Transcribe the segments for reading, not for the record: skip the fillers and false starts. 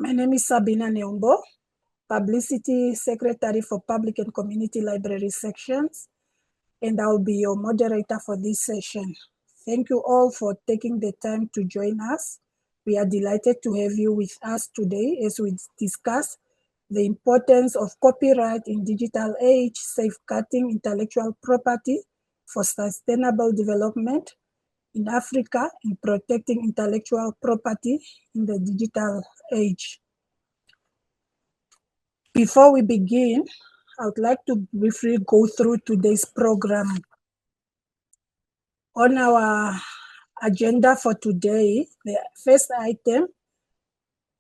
My name is Sabina Neumbo, Publicity Secretary for Public and Community Library Sections, and I'll be your moderator for this session. Thank you all for taking the time to join us. We are delighted to have you with us today as we discuss the importance of copyright in digital age, safeguarding intellectual property for sustainable development in Africa, and protecting intellectual property in the digital age. Before we begin, I would like to briefly go through today's program. On our agenda for today, the first item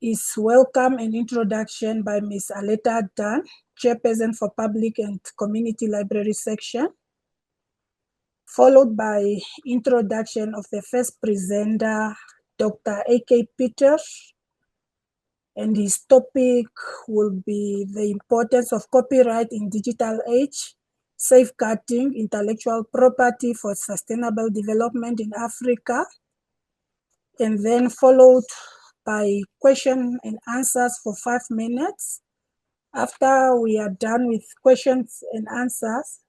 is welcome and introduction by Ms. Aleta Dan, Chairperson for Public and Community Library Section, followed by introduction of the first presenter, Dr. A.K. Peters, and his topic will be the importance of copyright in digital age, safeguarding intellectual property for sustainable development in Africa, and then followed by question and answers for 5 minutes. After we are done with questions and answers,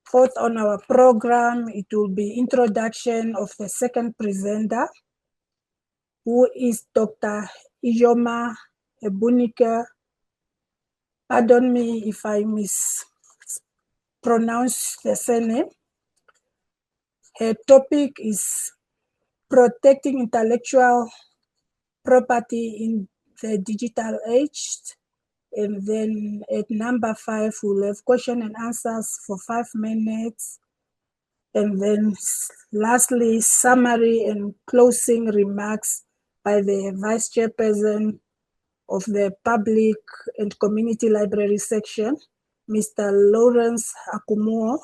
fourth on our program, it will be introduction of the second presenter, who is Dr. Ijoma Ebunike. Pardon me if I mispronounce the surname. Her topic is protecting intellectual property in the digital age. And then at number 5, we'll have question and answers for 5 minutes. And then lastly, summary and closing remarks by the Vice Chairperson of the Public and Community Library Section, Mr. Lawrence Akumuo,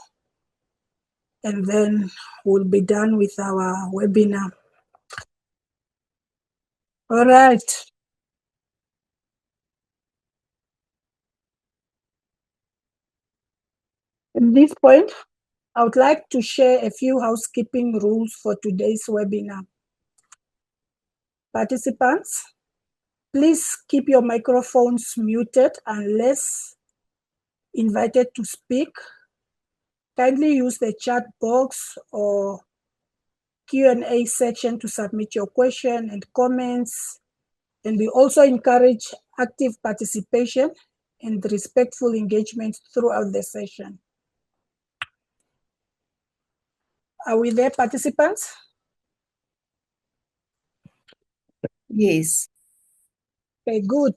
and then we'll be done with our webinar. All right. At this point, I would like to share a few housekeeping rules for today's webinar. Participants, please keep your microphones muted unless invited to speak. Kindly use the chat box or Q&A section to submit your question and comments. And we also encourage active participation and respectful engagement throughout the session. Are we there, participants? Yes. Okay, good.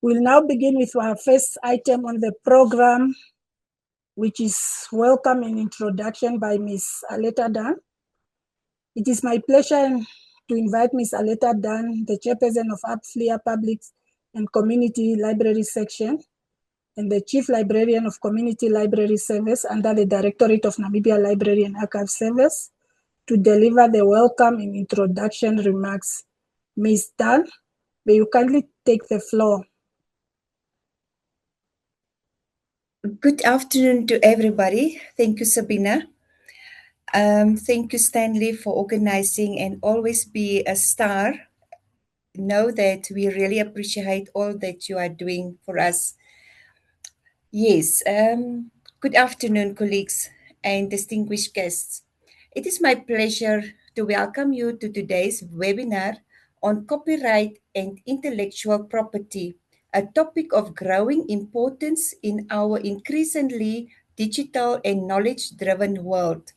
We'll now begin with our first item on the program, which is welcome and introduction by Ms. Aleta Dan. It is my pleasure to invite Ms. Aleta Dan, the Chairperson of APFLIA Public and Community Library Section, and the Chief Librarian of Community Library Service under the Directorate of Namibia Library and Archive Service, to deliver the welcome and introduction remarks. Ms. Dan, may you kindly take the floor. Good afternoon to everybody. Thank you, Sabina. Thank you, Stanley, for organizing and always be a star. Know that we really appreciate all that you are doing for us. Yes, good afternoon, colleagues and distinguished guests. It is my pleasure to welcome you to today's webinar on copyright and intellectual property, a topic of growing importance in our increasingly digital and knowledge-driven world.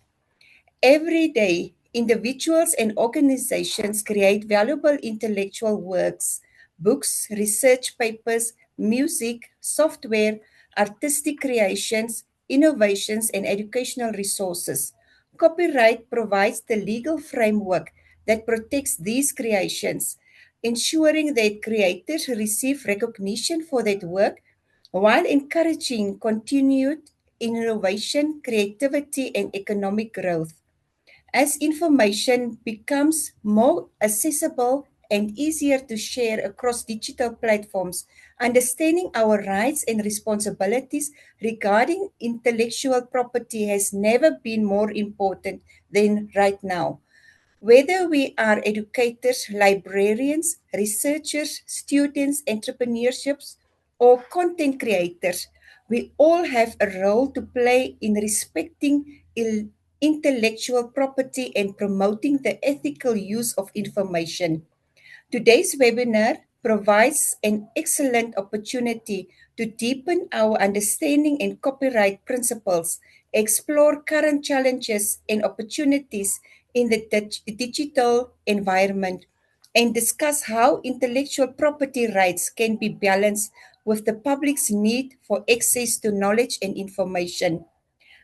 Every day, individuals and organizations create valuable intellectual works, books, research papers, music, software, artistic creations, innovations, and educational resources. Copyright provides the legal framework that protects these creations, ensuring that creators receive recognition for that work while encouraging continued innovation, creativity, and economic growth. As information becomes more accessible and easier to share across digital platforms, understanding our rights and responsibilities regarding intellectual property has never been more important than right now. Whether we are educators, librarians, researchers, students, entrepreneurships, or content creators, we all have a role to play in respecting intellectual property and promoting the ethical use of information. Today's webinar provides an excellent opportunity to deepen our understanding in copyright principles, explore current challenges and opportunities in the digital environment, and discuss how intellectual property rights can be balanced with the public's need for access to knowledge and information.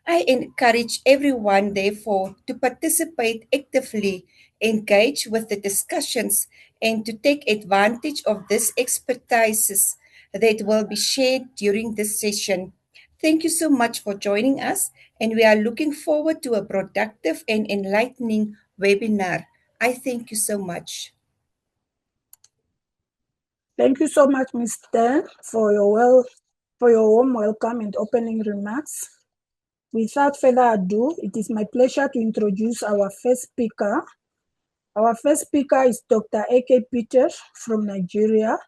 I encourage everyone, therefore, to participate actively, engage with the discussions, and to take advantage of this expertise that will be shared during this session. Thank you so much for joining us, and we are looking forward to a productive and enlightening webinar. I thank you so much. Thank you so much, Ms. Tan, for your warm welcome and opening remarks. Without further ado, it is my pleasure to introduce our first speaker. Our first speaker is Dr. A.K. Peters from Nigeria.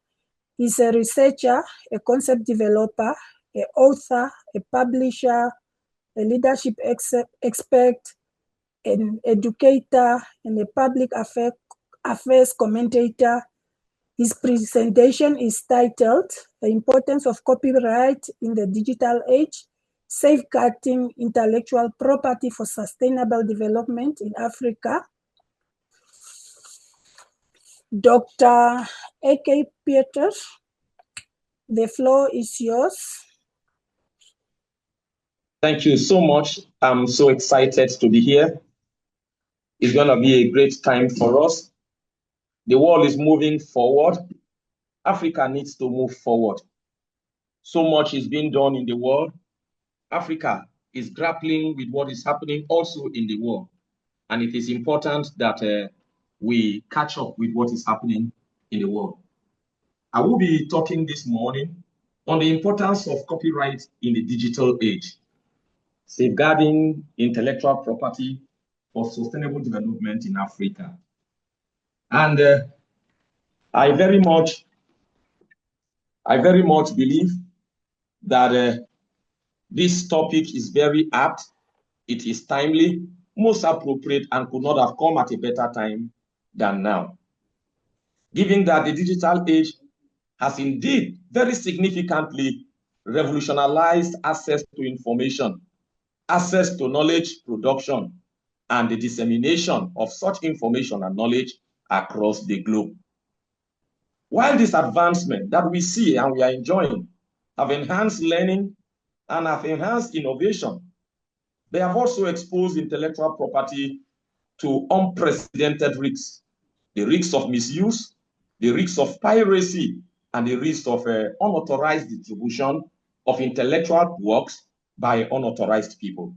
He's a researcher, a concept developer, an author, a publisher, a leadership expert, an educator, and a public affairs commentator. His presentation is titled The Importance of Copyright in the Digital Age, Safeguarding Intellectual Property for Sustainable Development in Africa. Dr. A.K. Peters, the floor is yours. Thank you so much. I'm so excited to be here. It's going to be a great time for us. The world is moving forward. Africa needs to move forward. So much is being done in the world. Africa is grappling with what is happening also in the world. And it is important that we catch up with what is happening in the world. I will be talking this morning on the importance of copyright in the digital age, safeguarding intellectual property for sustainable development in Africa. And I very much believe that this topic is very apt, it is timely, most appropriate, and could not have come at a better time than now. Given that the digital age has indeed very significantly revolutionized access to information, access to knowledge production, and the dissemination of such information and knowledge across the globe. While this advancement that we see and we are enjoying have enhanced learning and have enhanced innovation, they have also exposed intellectual property to unprecedented risks, the risks of misuse, the risks of piracy, and the risks of unauthorized distribution of intellectual works by unauthorized people.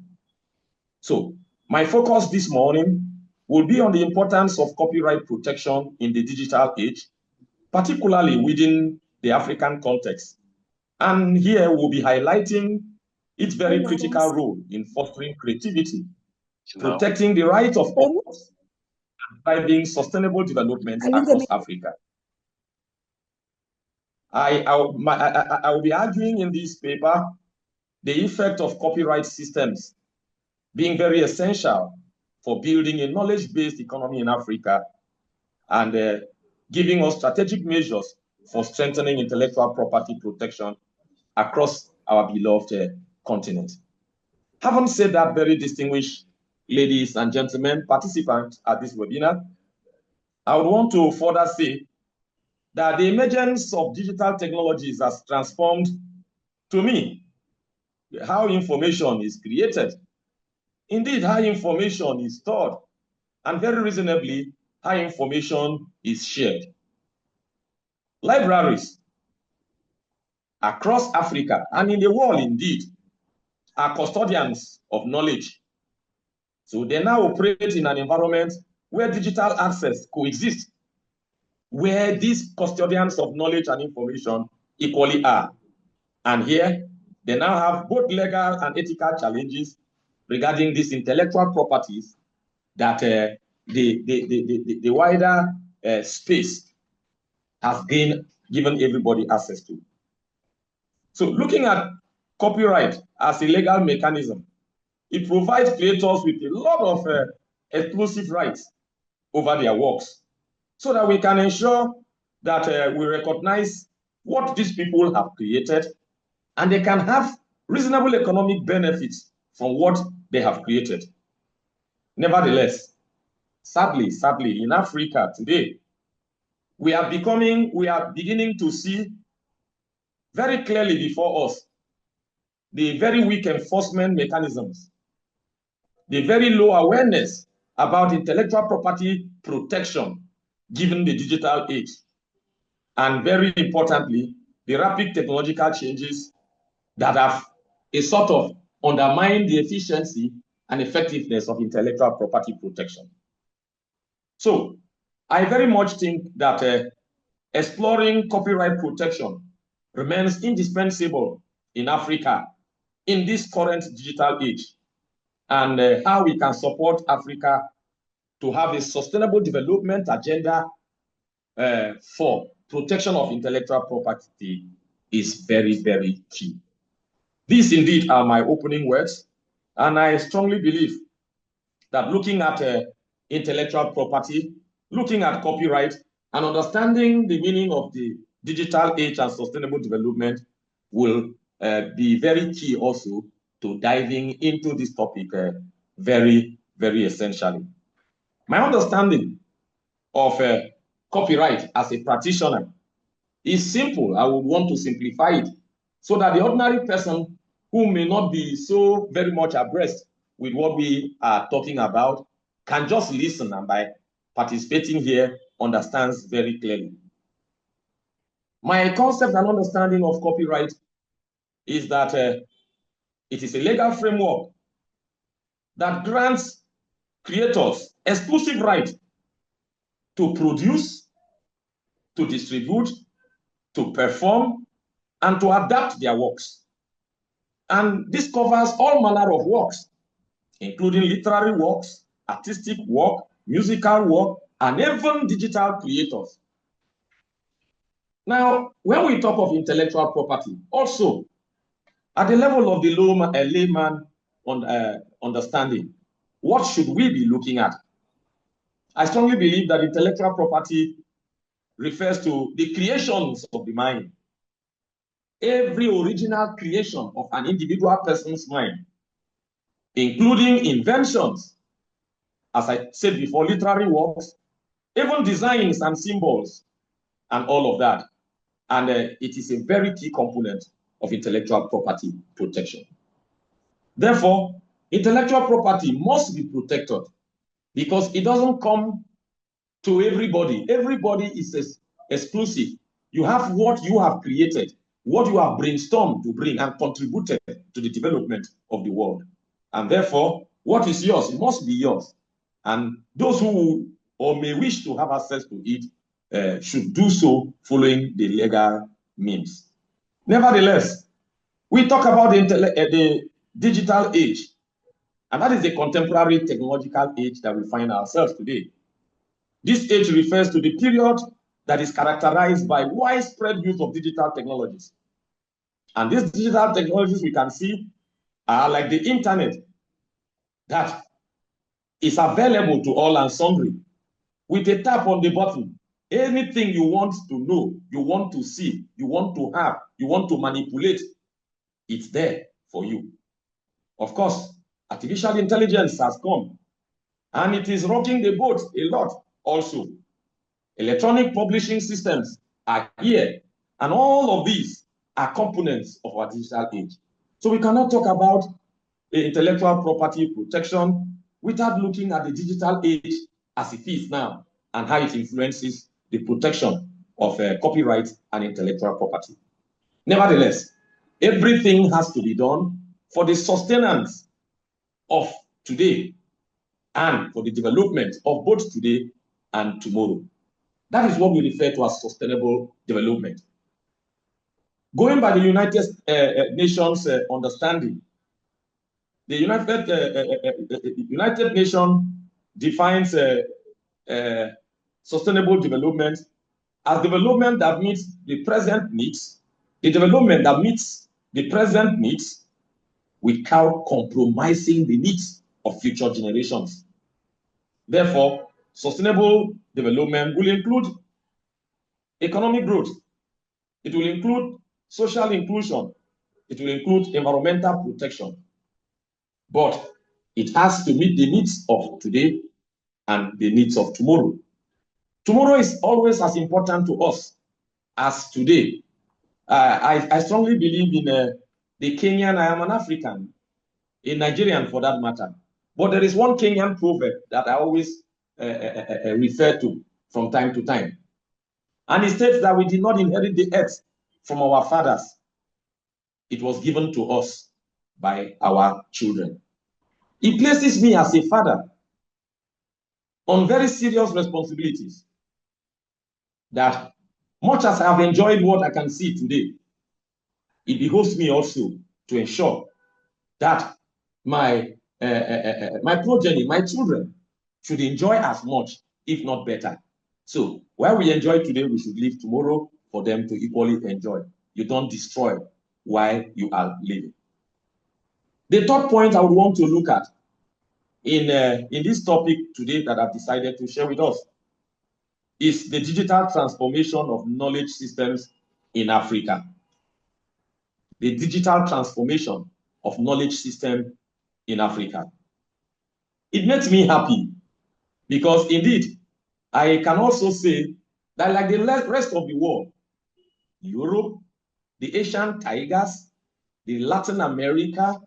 So my focus this morning will be on the importance of copyright protection in the digital age, particularly within the African context. And here we'll be highlighting its very critical role in fostering creativity, protecting the rights of authors, and driving sustainable development across Africa. I will be arguing in this paper the effect of copyright systems being very essential for building a knowledge-based economy in Africa and giving us strategic measures for strengthening intellectual property protection across our beloved continent. Having said that, very distinguished ladies and gentlemen, participants at this webinar, I would want to further say that the emergence of digital technologies has transformed, to me, how information is created, indeed how information is stored, and very reasonably, how information is shared. Libraries across Africa and in the world, indeed, are custodians of knowledge. So they now operate in an environment where digital access coexists, where these custodians of knowledge and information equally are. And here, they now have both legal and ethical challenges regarding these intellectual properties that the wider space has given everybody access to. So looking at copyright as a legal mechanism, it provides creators with a lot of exclusive rights over their works so that we can ensure that we recognize what these people have created and they can have reasonable economic benefits from what they have created. Nevertheless, sadly, in Africa today, we are beginning to see very clearly before us the very weak enforcement mechanisms, the very low awareness about intellectual property protection given the digital age, and very importantly, the rapid technological changes that have a sort of undermined the efficiency and effectiveness of intellectual property protection. So I very much think that exploring copyright protection remains indispensable in Africa in this current digital age, and how we can support Africa to have a sustainable development agenda for protection of intellectual property is very, very key. These indeed are my opening words, and I strongly believe that looking at intellectual property, looking at copyright, and understanding the meaning of the digital age and sustainable development will be very key also to diving into this topic very, very essentially. My understanding of copyright as a practitioner is simple. I would want to simplify it so that the ordinary person who may not be so very much abreast with what we are talking about can just listen, and by participating here understands very clearly. My concept and understanding of copyright is that it is a legal framework that grants creators exclusive right to produce, to distribute, to perform, and to adapt their works. And this covers all manner of works, including literary works, artistic work, musical work, and even digital creators. Now, when we talk of intellectual property, also at the level of the layman understanding, what should we be looking at? I strongly believe that intellectual property refers to the creations of the mind. Every original creation of an individual person's mind, including inventions, as I said before, literary works, even designs and symbols, and all of that. And it is a very key component of intellectual property protection. Therefore, intellectual property must be protected because it doesn't come to everybody. Everybody is exclusive. You have what you have created, what you have brainstormed to bring and contributed to the development of the world. And therefore, what is yours must be yours. And those who or may wish to have access to it should do so following the legal means. Nevertheless, we talk about the digital age, and that is the contemporary technological age that we find ourselves today. This age refers to the period that is characterized by widespread use of digital technologies. And these digital technologies we can see are like the internet that is available to all and sundry. With a tap on the button, anything you want to know, you want to see, you want to have, you want to manipulate, it's there for you. Of course, artificial intelligence has come, and it is rocking the boat a lot also. Electronic publishing systems are here, and all of these are components of our digital age. So we cannot talk about intellectual property protection without looking at the digital age as it is now and how it influences the protection of copyright and intellectual property. Nevertheless, everything has to be done for the sustenance of today and for the development of both today and tomorrow. That is what we refer to as sustainable development. Going by the United Nations understanding, the United Nations defines sustainable development as development that meets the present needs, the development that meets the present needs without compromising the needs of future generations. Therefore, sustainable development will include economic growth, it will include social inclusion, it will include environmental protection, but it has to meet the needs of today and the needs of tomorrow. Tomorrow is always as important to us as today. I strongly believe in the Kenyan. I am an African, a Nigerian for that matter. But there is one Kenyan proverb that I always refer to from time to time. And it states that we did not inherit the earth from our fathers. It was given to us by our children. It places me as a father on very serious responsibilities that much as I have enjoyed what I can see today, it behoves me also to ensure that my progeny, my children, should enjoy as much, if not better. So while we enjoy today, we should leave tomorrow for them to equally enjoy. You don't destroy while you are living. The third point I would want to look at in this topic today that I've decided to share with us is the digital transformation of knowledge systems in Africa. The digital transformation of knowledge system in Africa. It makes me happy because indeed, I can also say that like the rest of the world, Europe, the Asian tigers, the Latin America,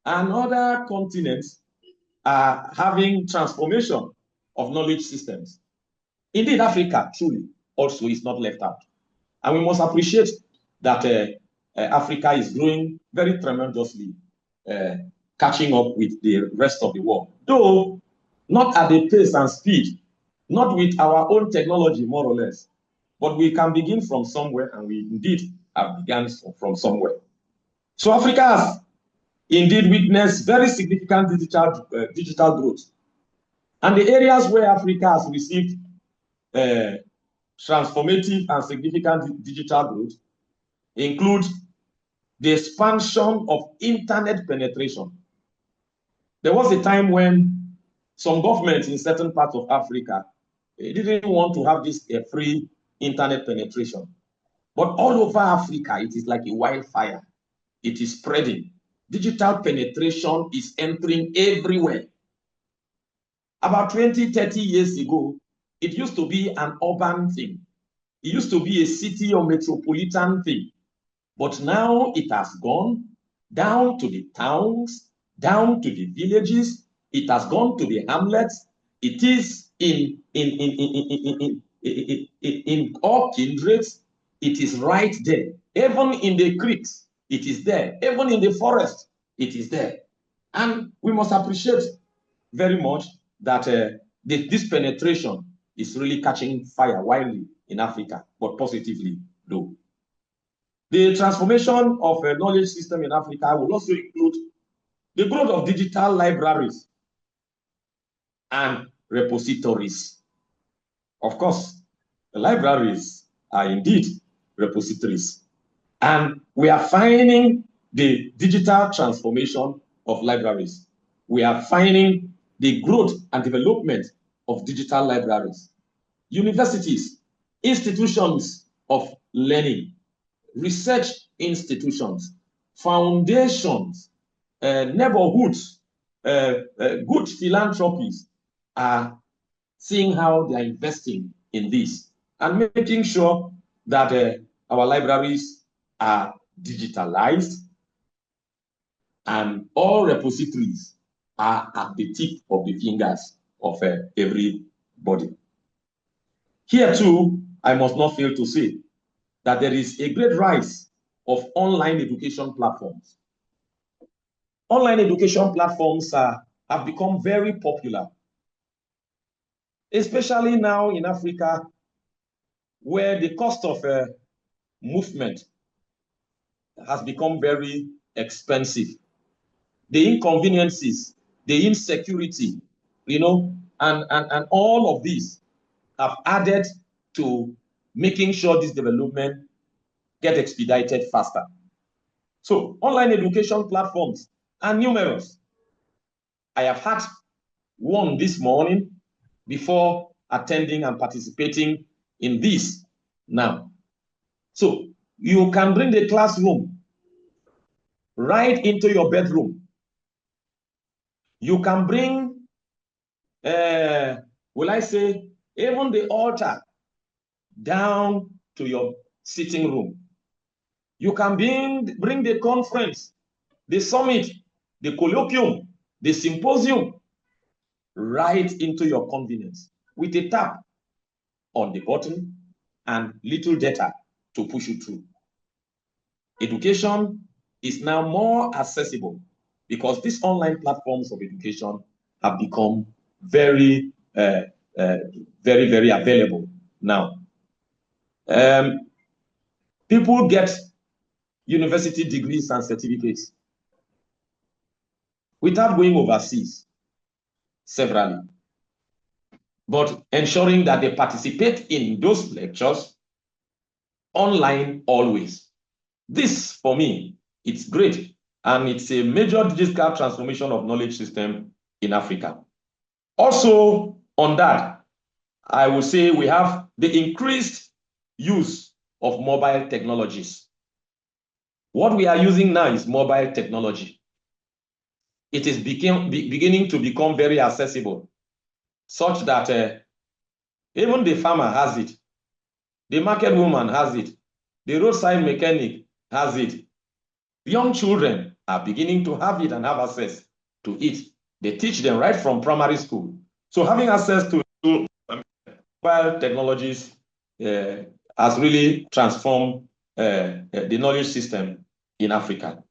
and other continents are having transformation of knowledge systems. Indeed, Africa truly also is not left out. And we must appreciate that Africa is growing very tremendously, catching up with the rest of the world. Though not at the pace and speed, not with our own technology, more or less, but we can begin from somewhere, and we indeed have begun from somewhere. So Africa has indeed witnessed very significant digital growth. And the areas where Africa has received transformative and significant digital growth include the expansion of internet penetration. There was a time when some governments in certain parts of Africa didn't want to have this free internet penetration. But all over Africa, it is like a wildfire. It is spreading. Digital penetration is entering everywhere. About 20, 30 years ago, it used to be an urban thing. It used to be a city or metropolitan thing. But now it has gone down to the towns, down to the villages. It has gone to the hamlets. It is in all kindreds. It is right there. Even in the creeks, it is there. Even in the forest, it is there. And we must appreciate very much that this penetration is really catching fire widely in Africa, but positively though. The transformation of a knowledge system in Africa will also include the growth of digital libraries and repositories. Of course, the libraries are indeed repositories. And we are finding the digital transformation of libraries. We are finding the growth and development of digital libraries. Universities, institutions of learning, research institutions, foundations, neighborhoods, good philanthropies are seeing how they are investing in this and making sure that our libraries are digitalized and all repositories are at the tip of the fingers of everybody. Here too, I must not fail to say that there is a great rise of online education platforms. Online education platforms have become very popular, especially now in Africa, where the cost of movement has become very expensive. The inconveniences, the insecurity, and and all of these have added to making sure this development get expedited faster. So online education platforms are numerous. I have had one this morning before attending and participating in this now. So you can bring the classroom right into your bedroom. You can bring, will I say, even the altar down to your sitting room. You can bring the conference, the summit, the colloquium, the symposium right into your convenience with a tap on the button and little data to push you through. Education is now more accessible because these online platforms of education have become very, very available now. People get university degrees and certificates without going overseas severally, but ensuring that they participate in those lectures online always. This, for me, it's great, and it's a major digital transformation of knowledge system in Africa. Also, on that, I will say we have the increased use of mobile technologies. What we are using now is mobile technology. It is beginning to become very accessible, such that even the farmer has it, the market woman has it, the roadside mechanic has it. Young children are beginning to have it and have access to it. They teach them right from primary school. So having access to mobile technologies has really transformed the knowledge system in Africa.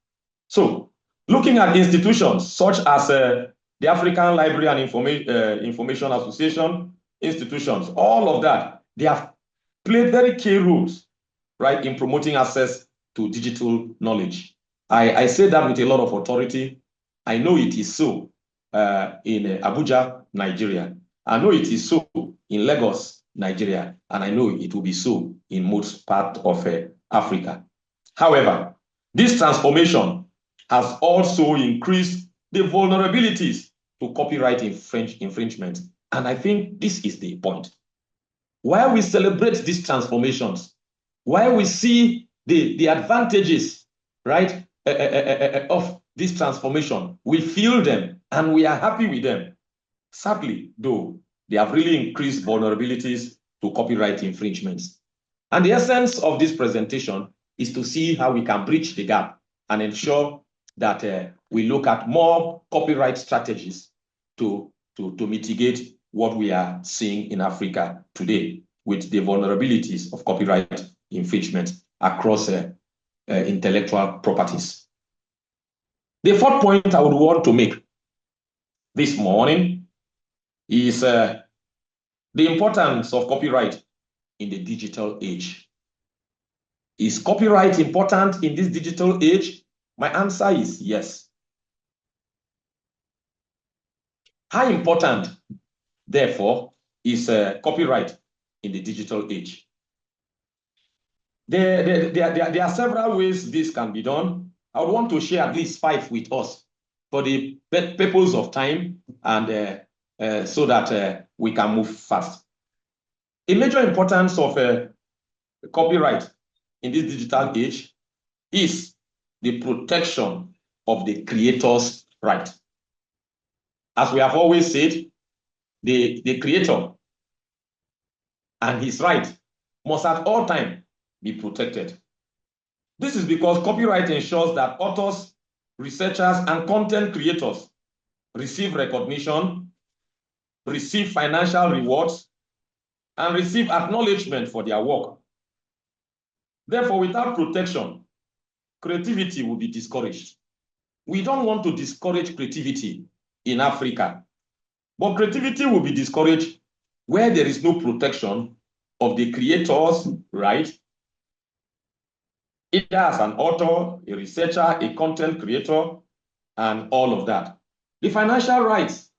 So looking at institutions such as the African Library and Information Association institutions, all of that, they have played very key roles, right, in promoting access to digital knowledge. I say that with a lot of authority. I know it is so in Abuja, Nigeria. I know it is so in Lagos, Nigeria, and I know it will be so in most parts of Africa. However, this transformation has also increased the vulnerabilities to copyright infringement. And I think this is the point. While we celebrate these transformations, while we see the advantages, right, of this transformation, we feel them and we are happy with them. Sadly, though, they have really increased vulnerabilities to copyright infringements. And the essence of this presentation is to see how we can bridge the gap and ensure that we look at more copyright strategies to mitigate what we are seeing in Africa today with the vulnerabilities of copyright infringement across intellectual properties. The fourth point I would want to make this morning is the importance of copyright in the digital age. Is copyright important in this digital age? My answer is yes. How important, therefore, is copyright in the digital age? There are several ways this can be done. I would want to share at least 5 with us for the purpose of time and so that we can move fast. A major importance of copyright in this digital age is the protection of the creator's right. As we have always said, the creator and his right must at all times be protected. This is because copyright ensures that authors, researchers, and content creators receive recognition, receive financial rewards, and receive acknowledgement for their work. Therefore, without protection, creativity will be discouraged. We don't want to discourage creativity in Africa, but creativity will be discouraged where there is no protection of the creator's right, either as an author, a researcher, a content creator, and all of that. The financial rights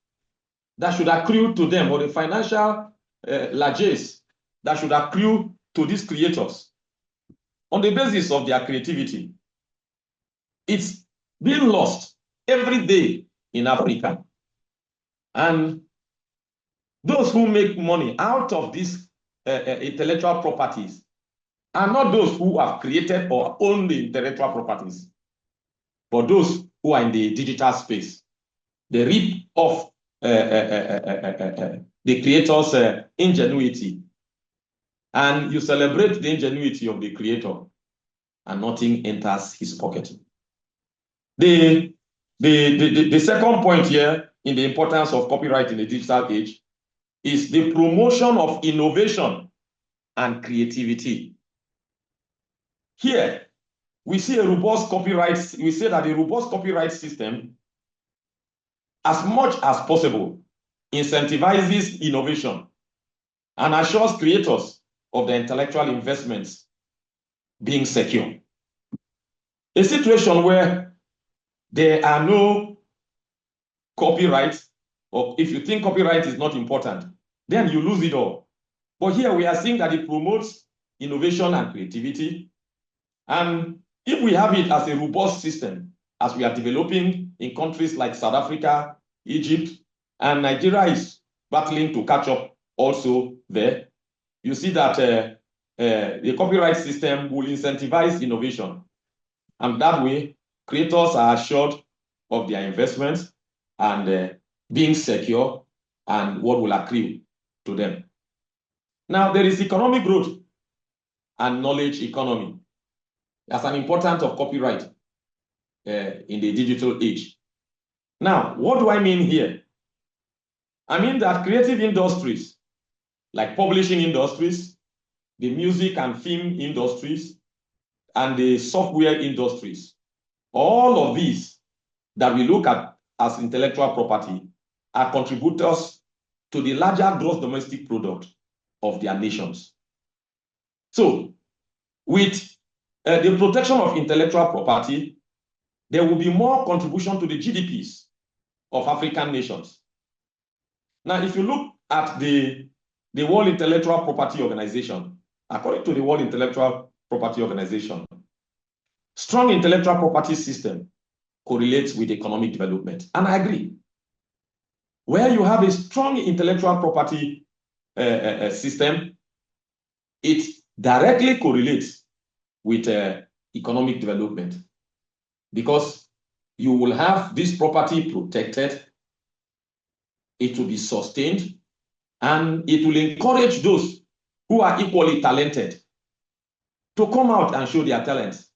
that should accrue to them, or the financial largesse that should accrue to these creators on the basis of their creativity, it's being lost every day in Africa. And those who make money out of these intellectual properties are not those who have created or own the intellectual properties, but those who are in the digital space. They reap off the creator's ingenuity, and you celebrate the ingenuity of the creator, and nothing enters his pocket. The second point here in the importance of copyright in the digital age is the promotion of innovation and creativity. Here, we see a robust copyright. We say that a robust copyright system, as much as possible, incentivizes innovation and assures creators of the intellectual investments being secure. A situation where there are no copyrights, or if you think copyright is not important, then you lose it all. But here we are seeing that it promotes innovation and creativity. And if we have it as a robust system, as we are developing in countries like South Africa, Egypt, and Nigeria is battling to catch up also there, you see that the copyright system will incentivize innovation. And that way, creators are assured of their investments and being secure and what will accrue to them. Now, there is economic growth and knowledge economy as an important of copyright in the digital age. Now, what do I mean here? I mean that creative industries, like publishing industries, the music and film industries, and the software industries, all of these that we look at as intellectual property are contributors to the larger gross domestic product of their nations. So, with the protection of intellectual property, there will be more contribution to the GDPs of African nations. Now, if you look at the World Intellectual Property Organization, according to the World Intellectual Property Organization, strong intellectual property system correlates with economic development. And I agree. Where you have a strong intellectual property system, it directly correlates with economic development, because you will have this property protected, it will be sustained, and it will encourage those who are equally talented to come out and show their talents.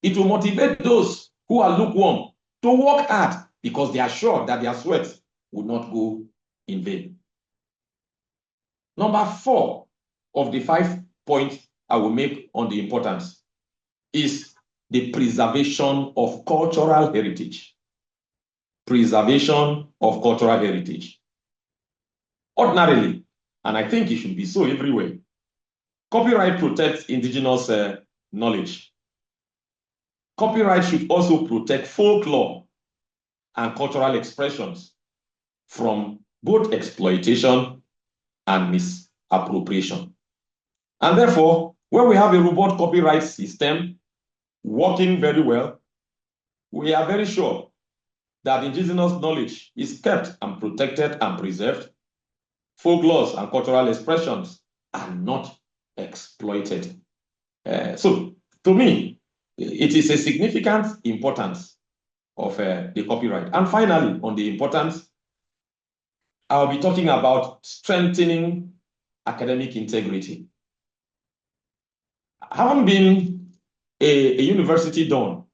It will motivate those who are lukewarm to work hard, because they are sure that their sweat will not go in vain. Number 4 of the 5 points I will make on the importance is the preservation of cultural heritage. Preservation of cultural heritage. Ordinarily, and I think it should be so everywhere, copyright protects indigenous knowledge. Copyright should also protect folklore and cultural expressions from both exploitation and misappropriation. And therefore, when we have a robust copyright system working very well, we are very sure that indigenous knowledge is kept and protected and preserved. Folklore and cultural expressions are not exploited. So, to me, it is a significant importance of the copyright. And finally, on the importance, I'll be talking about strengthening academic integrity. Having been a university don,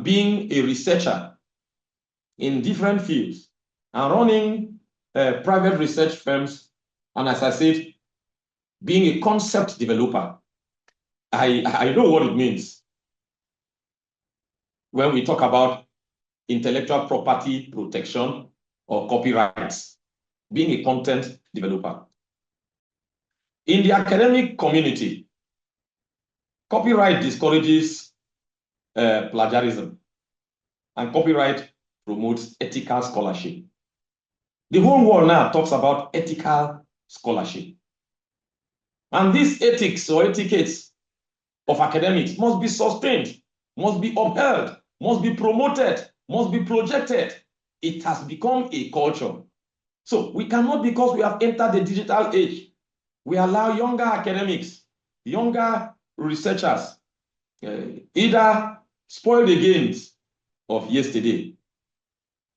being a researcher in different fields, and running private research firms, and as I said, being a concept developer, I know what it means when we talk about intellectual property protection or copyrights, being a content developer. In the academic community, copyright discourages plagiarism, and copyright promotes ethical scholarship. The whole world now talks about ethical scholarship. And these ethics or etiquettes of academics must be sustained, must be upheld, must be promoted, must be projected. It has become a culture. So we cannot, because we have entered the digital age, we allow younger academics, younger researchers, either spoil the gains of yesterday.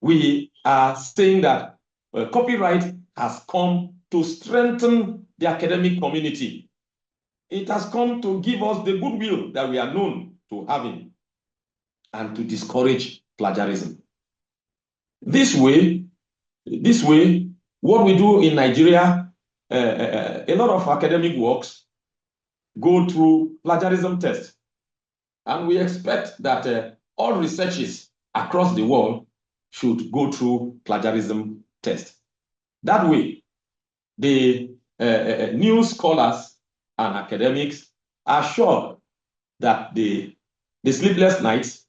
We are saying that copyright has come to strengthen the academic community. It has come to give us the goodwill that we are known to having and to discourage plagiarism. This way, what we do in Nigeria, a lot of academic works go through plagiarism tests. And we expect that all researches across the world should go through plagiarism tests. That way, the new scholars and academics are sure that the sleepless nights,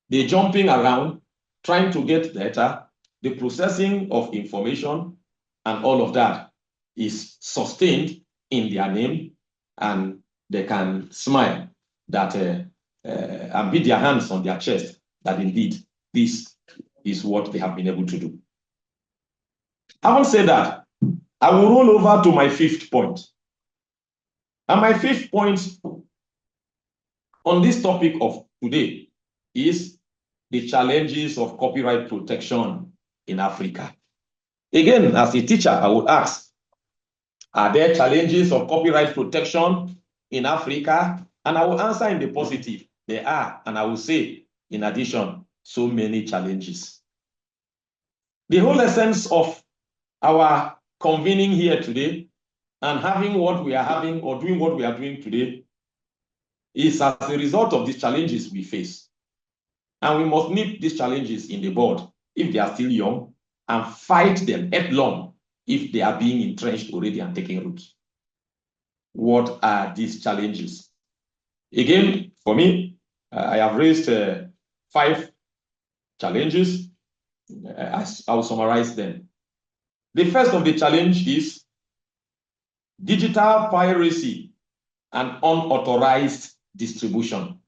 the jumping around, trying to get data, the processing of information, and all of that is sustained in their name, and they can smile that and beat their hands on their chest that indeed this is what they have been able to do. Having said that, I will roll over to my fifth point. And my fifth point on this topic of today is the challenges of copyright protection in Africa. Again, as a teacher, I would ask, are there challenges of copyright protection in Africa? And I will answer in the positive. There are, and I will say, in addition, so many challenges. The whole essence of our convening here today and having what we are having or doing what we are doing today is as a result of these challenges we face. And we must nip these challenges in the bud if they are still young and fight them headlong if they are being entrenched already and taking root. What are these challenges? Again, for me, I have raised 5 challenges. I will summarize them. The first of the challenge is digital piracy and unauthorized distribution.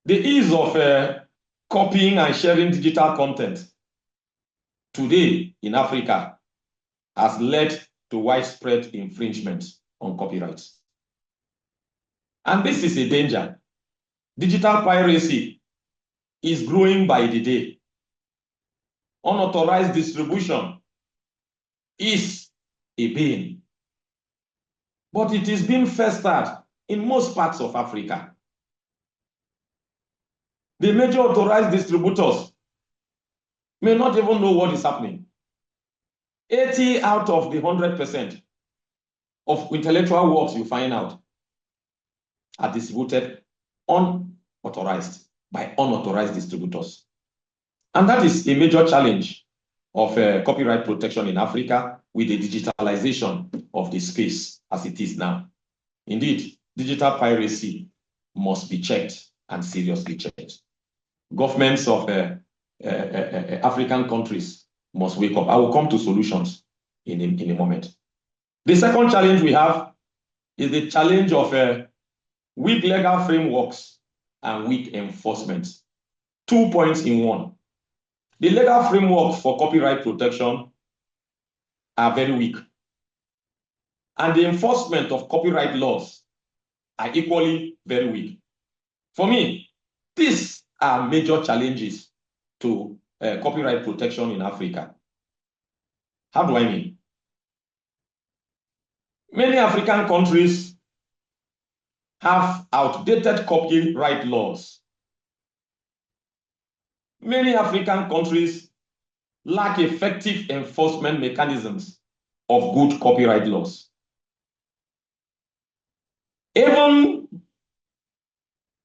The ease of copying and sharing digital content today in Africa has led to widespread infringement on copyrights. And this is a danger. Digital piracy is growing by the day. Unauthorized distribution is a bane. But it is being festered in most parts of Africa. The major authorized distributors may not even know what is happening. 80 out of the 100% of intellectual works you find out are distributed unauthorized by unauthorized distributors. And that is a major challenge of copyright protection in Africa with the digitalization of the space as it is now. Indeed, digital piracy must be checked and seriously checked. Governments of African countries must wake up. I will come to solutions in a moment. The second challenge we have is the challenge of weak legal frameworks and weak enforcement. 2 points in one. The legal framework for copyright protection are very weak. And the enforcement of copyright laws are equally very weak. For me, these are major challenges to copyright protection in Africa. How do I mean? Many African countries have outdated copyright laws. Many African countries lack effective enforcement mechanisms of good copyright laws. Even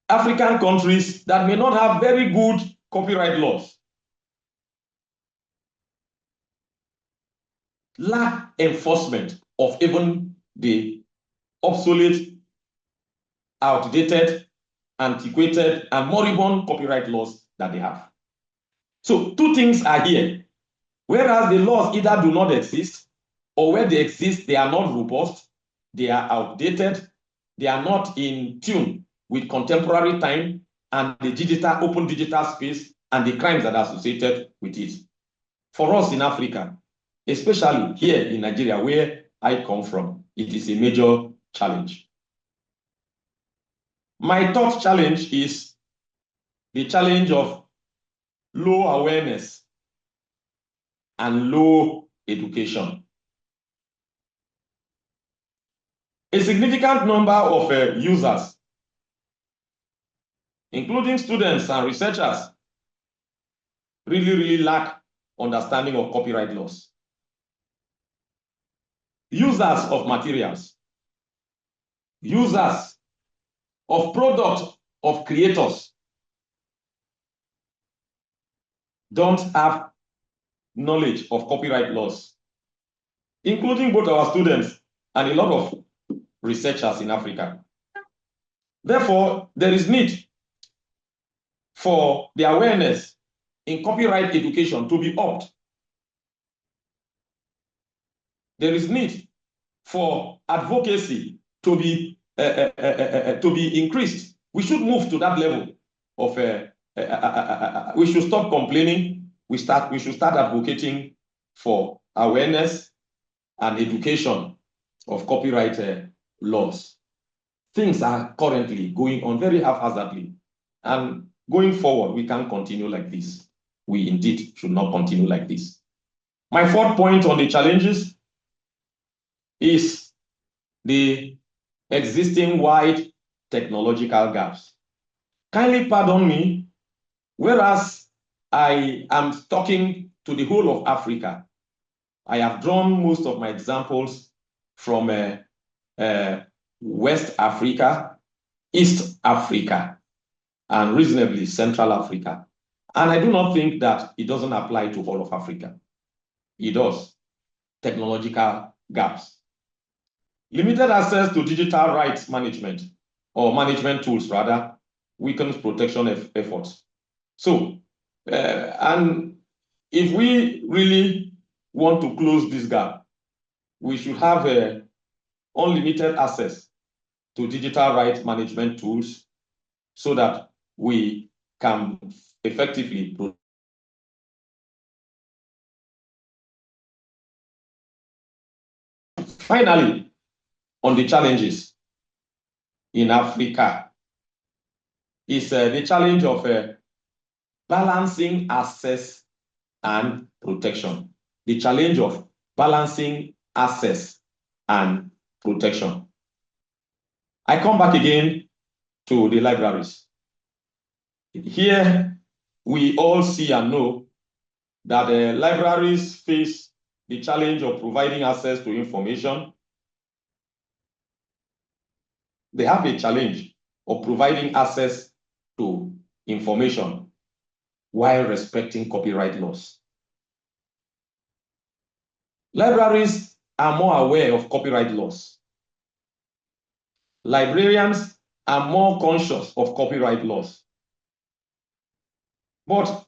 African countries that may not have very good copyright laws lack enforcement of even the obsolete, outdated, antiquated, and moribund copyright laws that they have. So 2 things are here. Whereas the laws either do not exist, or where they exist, they are not robust, they are outdated, they are not in tune with contemporary time and the open digital space and the crimes that are associated with it. For us in Africa, especially here in Nigeria, where I come from, it is a major challenge. My third challenge is the challenge of low awareness and low education. A significant number of users, including students and researchers, really lack understanding of copyright laws. Users of materials, users of products of creators don't have knowledge of copyright laws, including both our students and a lot of researchers in Africa. Therefore, there is need for the awareness in copyright education to be upped. There is need for advocacy to be increased. We should move to that level of we should stop complaining. We should start advocating for awareness and education of copyright laws. Things are currently going on very haphazardly, and going forward, we can't continue like this. We indeed should not continue like this. My fourth point on the challenges is the existing wide technological gaps. Kindly pardon me, whereas I am talking to the whole of Africa, I have drawn most of my examples from West Africa, East Africa, and reasonably Central Africa. And I do not think that it doesn't apply to all of Africa. It does. Technological gaps. Limited access to digital rights management, or management tools rather, weakens protection efforts. So, and if we really want to close this gap, we should have unlimited access to digital rights management tools so that we can effectively finally, on the challenges in Africa is the challenge of balancing access and protection. The challenge of balancing access and protection. I come back again to the libraries. Here, we all see and know that libraries face the challenge of providing access to information. They have a challenge of providing access to information while respecting copyright laws. Libraries are more aware of copyright laws. Librarians are more conscious of copyright laws. But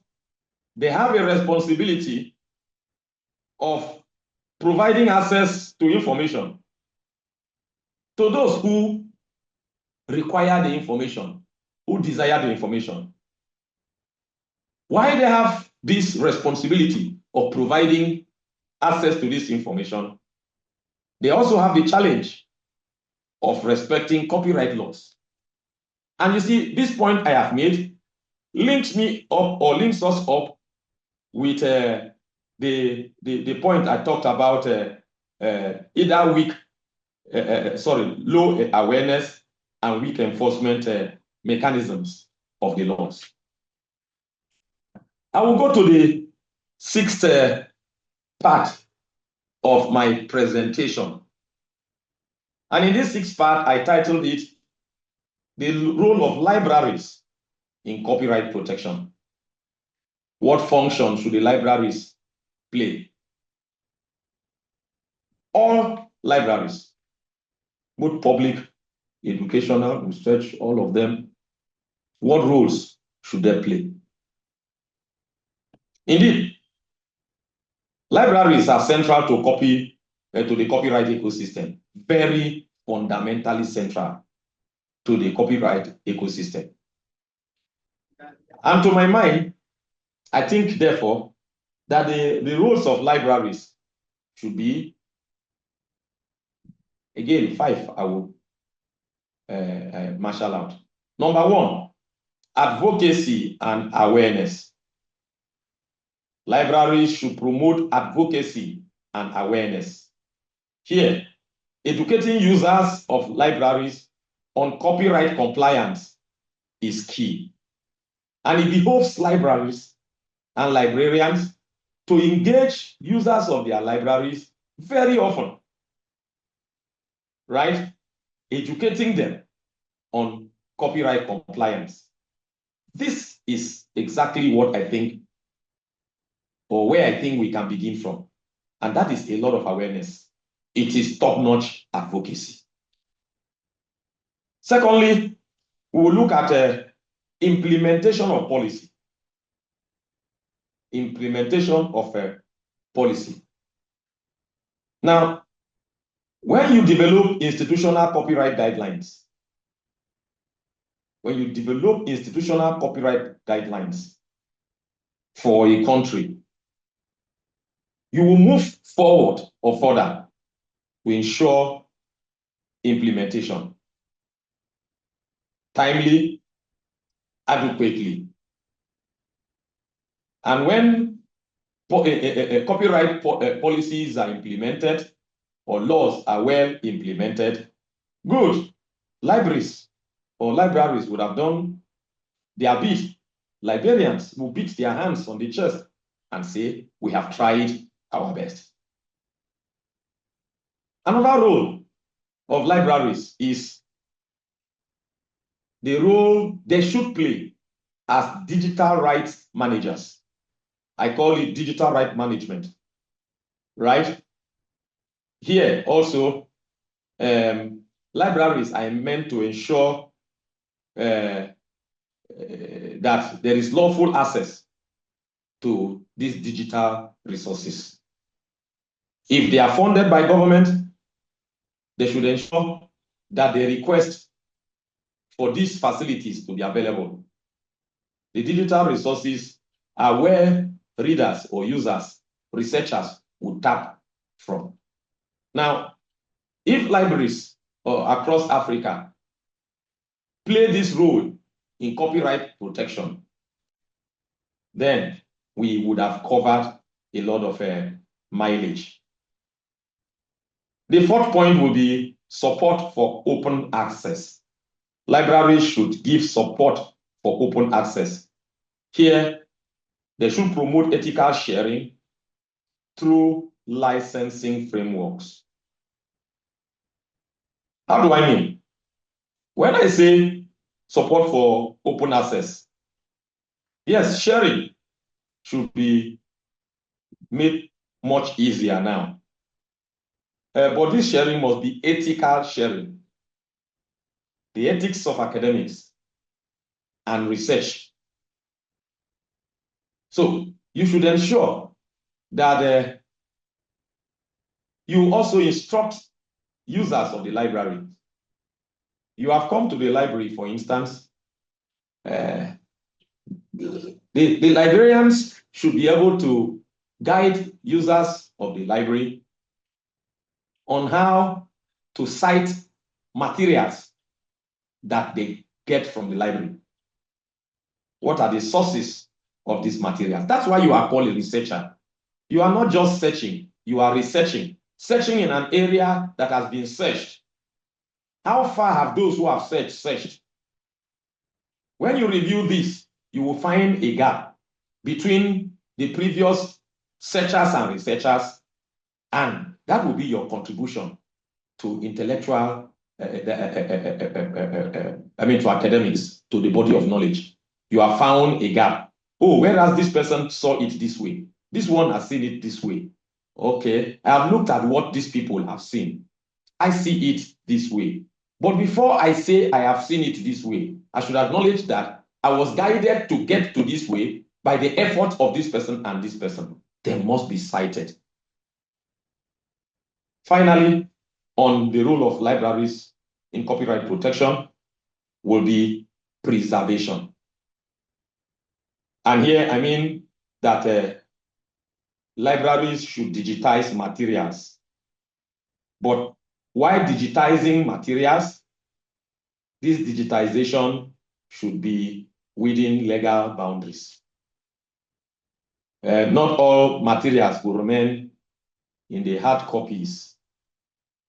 they have a responsibility of providing access to information to those who require the information, who desire the information. Why they have this responsibility of providing access to this information, they also have the challenge of respecting copyright laws. And you see, this point I have made links me up, or links us up with the point I talked about either low awareness and weak enforcement mechanisms of the laws. I will go to the sixth part of my presentation. And in this sixth part, I titled it, The Role of Libraries in Copyright Protection. What function should the libraries play? All libraries, both public, educational, research, all of them, what roles should they play? Indeed, Libraries are central to the copyright ecosystem, very fundamentally central to the copyright ecosystem. And to my mind, I think, therefore, that the roles of libraries should be, again, 5 I will marshal out. Number 1, advocacy and awareness. Libraries should promote advocacy and awareness. Here, educating users of libraries on copyright compliance is key. And it behoves libraries and librarians to engage users of their libraries very often, right? Educating them on copyright compliance. This is exactly what I think, or where I think we can begin from. And that is a lot of awareness. It is top-notch advocacy. Secondly, we will look at implementation of policy. Implementation of policy. Now, when you develop institutional copyright guidelines, for a country, you will move forward or further to ensure implementation timely, adequately. And when copyright policies are implemented or laws are well implemented, good. Libraries would have done their bit. Librarians will beat their hands on the chest and say, we have tried our best. Another role of libraries is the role they should play as digital rights managers. I call it digital right management, right? Here also, libraries are meant to ensure that there is lawful access to these digital resources. If they are funded by government, they should ensure that the request for these facilities to be available. The digital resources are where readers or users, researchers would tap from. Now, if libraries across Africa play this role in copyright protection, then we would have covered a lot of mileage. The fourth point will be support for open access. Libraries should give support for open access. Here, they should promote ethical sharing through licensing frameworks. How do I mean? When I say support for open access, yes, sharing should be made much easier now. But this sharing must be ethical sharing. The ethics of academics and research. So you should ensure that you also instruct users of the library. You have come to the library, for instance. The librarians should be able to guide users of the library on how to cite materials that they get from the library. What are the sources of these materials? That's why you are called a researcher. You are not just searching, you are researching. Searching in an area that has been searched. How far have those who have searched? When you review this, you will find a gap between the previous searchers and researchers, and that will be your contribution to intellectual, to academics, to the body of knowledge. You have found a gap. Oh, whereas this person saw it this way, this one has seen it this way. Okay, I have looked at what these people have seen. I see it this way. But before I say I have seen it this way, I should acknowledge that I was guided to get to this way by the effort of this person and this person. They must be cited. Finally, on the role of libraries in copyright protection will be preservation. And here I mean that libraries should digitize materials. But while digitizing materials, this digitization should be within legal boundaries. Not all materials will remain in the hard copies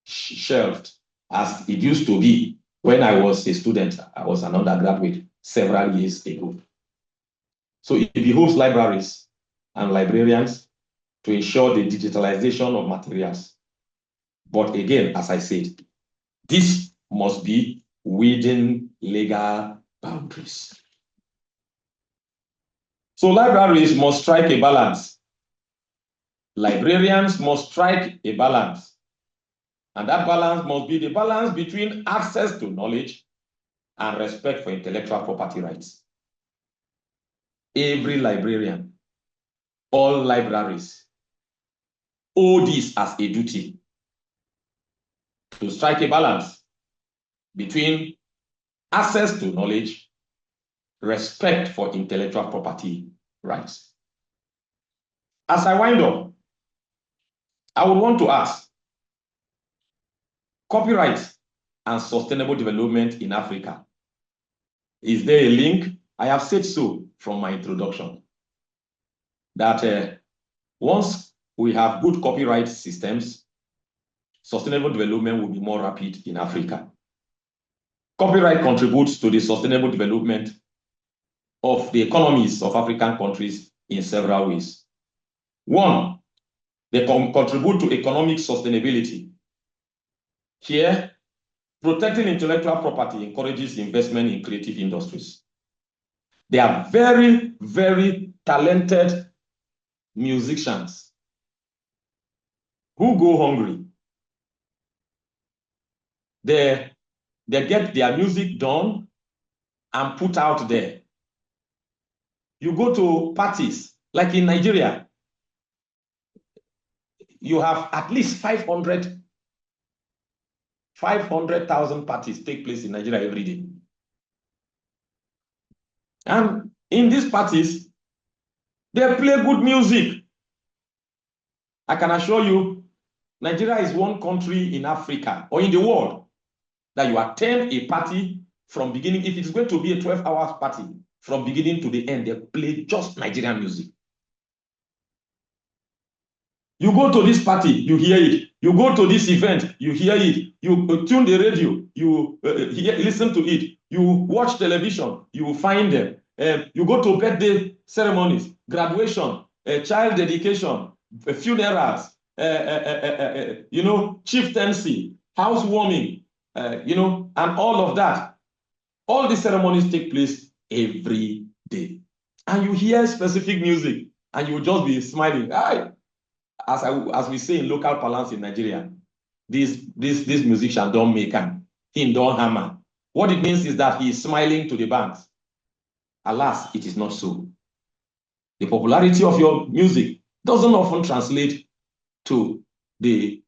shelved as it used to be when I was a student. I was an undergraduate several years ago. So it behoves libraries and librarians to ensure the digitalization of materials. But again, as I said, this must be within legal boundaries. So libraries must strike a balance. Librarians must strike a balance. And that balance must be the balance between access to knowledge and respect for intellectual property rights. Every librarian, all libraries owe this as a duty to strike a balance between access to knowledge, respect for intellectual property rights. As I wind up, I would want to ask, copyright and sustainable development in Africa, is there a link? I have said so from my introduction, that once we have good copyright systems, sustainable development will be more rapid in Africa. Copyright contributes to the sustainable development of the economies of African countries in several ways. One, they contribute to economic sustainability. Here, protecting intellectual property encourages investment in creative industries. There are very, very talented musicians who go hungry. They get their music done and put out there. You go to parties, like in Nigeria, you have at least 500,000 parties take place in Nigeria every day. And in these parties, they play good music. I can assure you, Nigeria is one country in Africa or in the world that you attend a party from beginning. If it's going to be a 12-hour party, from beginning to the end, they play just Nigerian music. You go to this party, you hear it. You go to this event, you hear it. You tune the radio, you listen to it. You watch television, you find them. You go to birthday ceremonies, graduation, child dedication, funerals, chieftaincy, housewarming, and all of that. All these ceremonies take place every day. And you hear specific music, and you will just be smiling. As we say in local parlance in Nigeria, this musician don't make him don't hammer. What it means is that he is smiling to the banks. Alas, it is not so. The popularity of your music doesn't often translate to the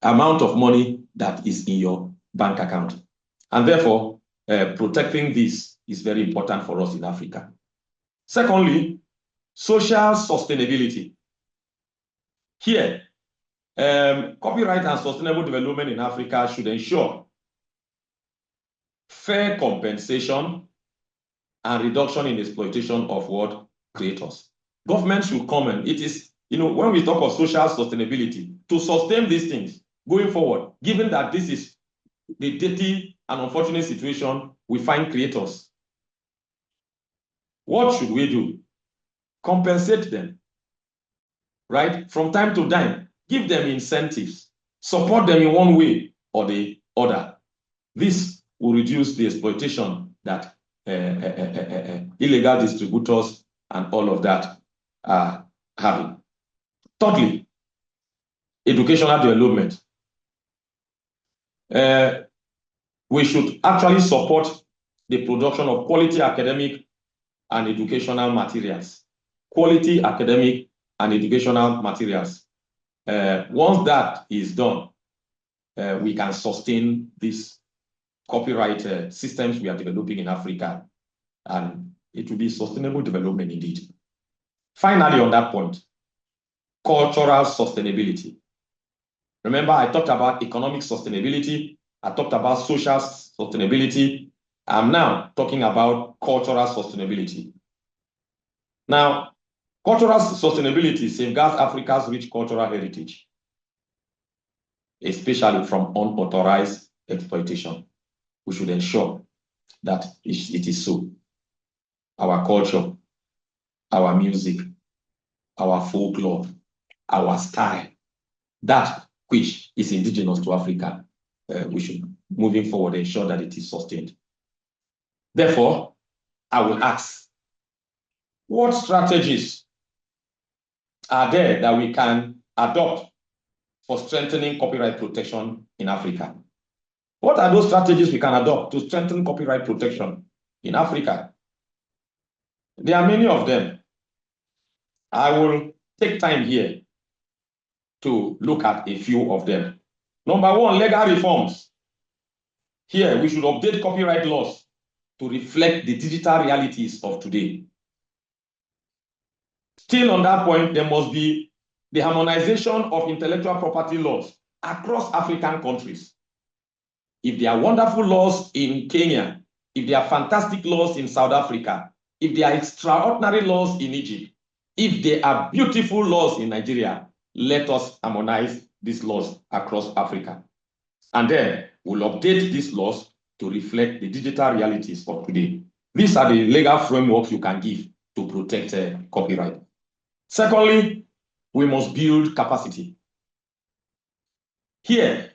amount of money that is in your bank account. And therefore, protecting this is very important for us in Africa. Secondly, social sustainability. Here, copyright and sustainable development in Africa should ensure fair compensation and reduction in exploitation of what creators. Government should come, and it is, when we talk of social sustainability, to sustain these things going forward, given that this is the dirty and unfortunate situation we find creators. What should we do? Compensate them, right? From time to time, give them incentives, support them in one way or the other. This will reduce the exploitation that illegal distributors and all of that are having. Thirdly, educational development. We should actually support the production of quality academic and educational materials. Quality academic and educational materials. Once that is done, we can sustain these copyright systems we are developing in Africa, and it will be sustainable development indeed. Finally, on that point, cultural sustainability. Remember, I talked about economic sustainability, I talked about social sustainability. I'm now talking about cultural sustainability. Now, cultural sustainability safeguards Africa's rich cultural heritage, especially from unauthorized exploitation. We should ensure that it is so. Our culture, our music, our folklore, our style, that which is indigenous to Africa, we should, moving forward, ensure that it is sustained. Therefore, I will ask, what strategies are there that we can adopt for strengthening copyright protection in Africa? What are those strategies we can adopt to strengthen copyright protection in Africa? There are many of them. I will take time here to look at a few of them. Number one, legal reforms. Here, we should update copyright laws to reflect the digital realities of today. Still on that point, there must be the harmonization of intellectual property laws across African countries. If there are wonderful laws in Kenya, if there are fantastic laws in South Africa, if there are extraordinary laws in Egypt, if there are beautiful laws in Nigeria, let us harmonize these laws across Africa. And then we'll update these laws to reflect the digital realities of today. These are the legal frameworks you can give to protect copyright. Secondly, we must build capacity. Here,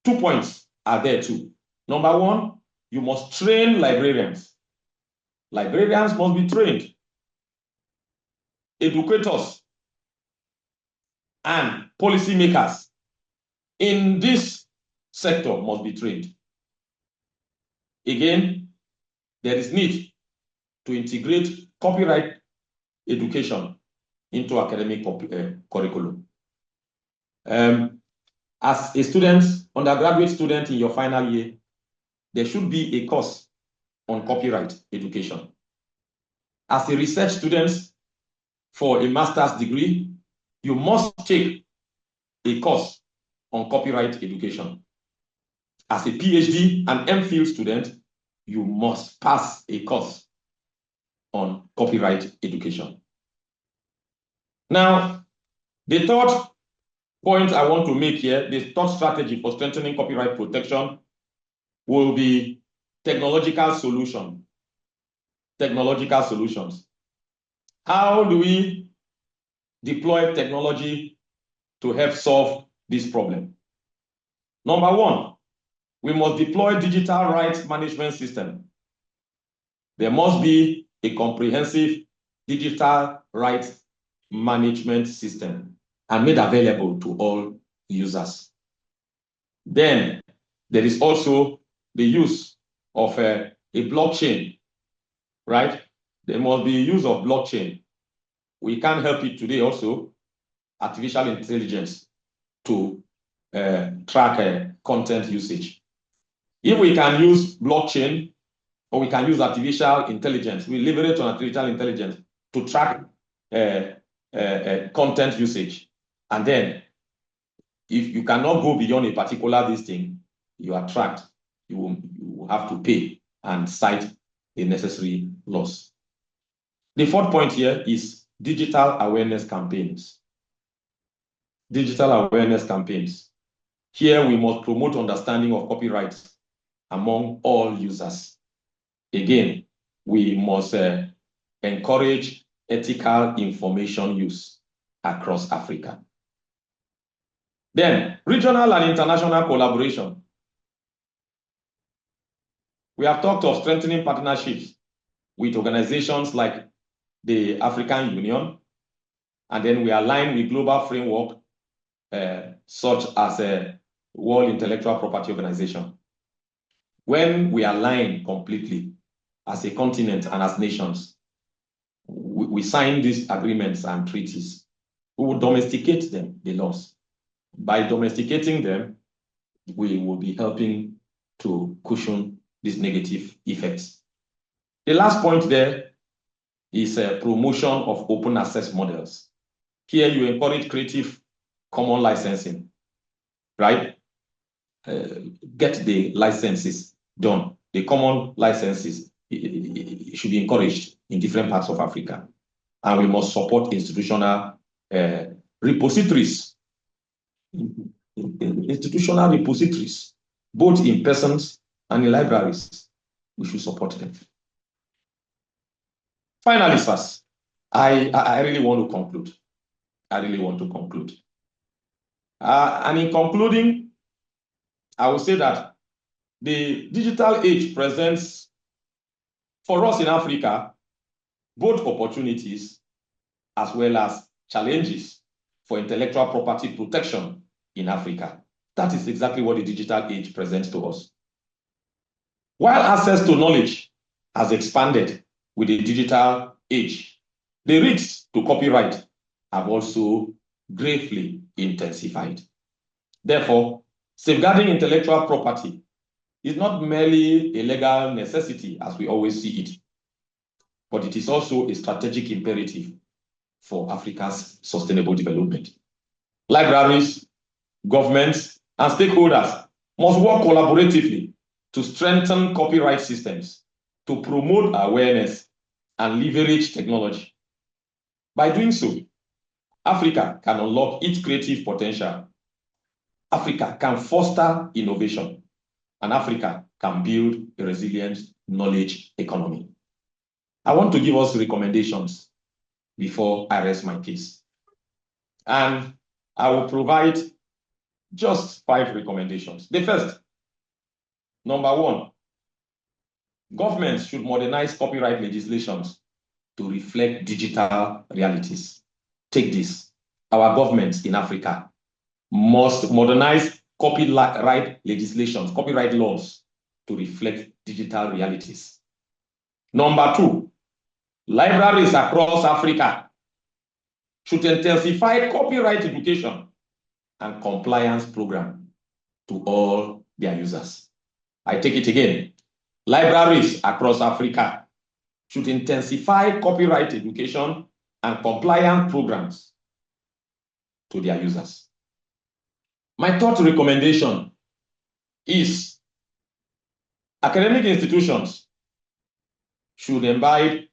2 points are there too. Number one, you must train librarians. Librarians must be trained. Educators and policymakers in this sector must be trained. Again, there is need to integrate copyright education into academic curriculum. As a student, undergraduate student in your final year, there should be a course on copyright education. As a research student for a master's degree, you must take a course on copyright education. As a PhD and MPhil student, you must pass a course on copyright education. Now, the third point I want to make here, the third strategy for strengthening copyright protection will be technological solution. Technological solutions. How do we deploy technology to help solve this problem? Number one, we must deploy digital rights management system. There must be a comprehensive digital rights management system and made available to all users. Then there is also the use of a blockchain, right? There must be use of blockchain. We can't help it today also, artificial intelligence to track content usage. If we can use blockchain or we can use artificial intelligence, we leverage on artificial intelligence to track content usage. And then if you cannot go beyond a particular this thing, you are tracked. You will have to pay and cite the necessary loss. The fourth point here is digital awareness campaigns. Digital awareness campaigns. Here we must promote understanding of copyright among all users. Again, we must encourage ethical information use across Africa. Then, regional and international collaboration. We have talked of strengthening partnerships with organizations like the African Union, and then we align with global framework such as a World Intellectual Property Organization. When we align completely as a continent and as nations, we sign these agreements and treaties. We will domesticate them, the laws. By domesticating them, we will be helping to cushion these negative effects. The last point there is a promotion of open access models. Here you encourage creative common licensing, right? Get the licenses done. The common licenses should be encouraged in different parts of Africa. And we must support institutional repositories, both in persons and in libraries. We should support them. Finally, sirs, I really want to conclude. And in concluding, I will say that the digital age presents for us in Africa both opportunities as well as challenges for intellectual property protection in Africa. That is exactly what the digital age presents to us. While access to knowledge has expanded with the digital age, the risks to copyright have also greatly intensified. Therefore, safeguarding intellectual property is not merely a legal necessity as we always see it, but it is also a strategic imperative for Africa's sustainable development. Libraries, governments, and stakeholders must work collaboratively to strengthen copyright systems, to promote awareness and leverage technology. By doing so, Africa can unlock its creative potential. Africa can foster innovation, and Africa can build a resilient knowledge economy. I want to give us recommendations before I rest my case. And I will provide just 5 recommendations. The first, number 1, governments should modernize copyright legislations to reflect digital realities. Take this. Our governments in Africa must modernize copyright legislations, copyright laws to reflect digital realities. Number 2, libraries across Africa should intensify copyright education and compliance program to all their users. I take it again. Libraries across Africa should intensify copyright education and compliance programs to their users. My third recommendation is academic institutions should embed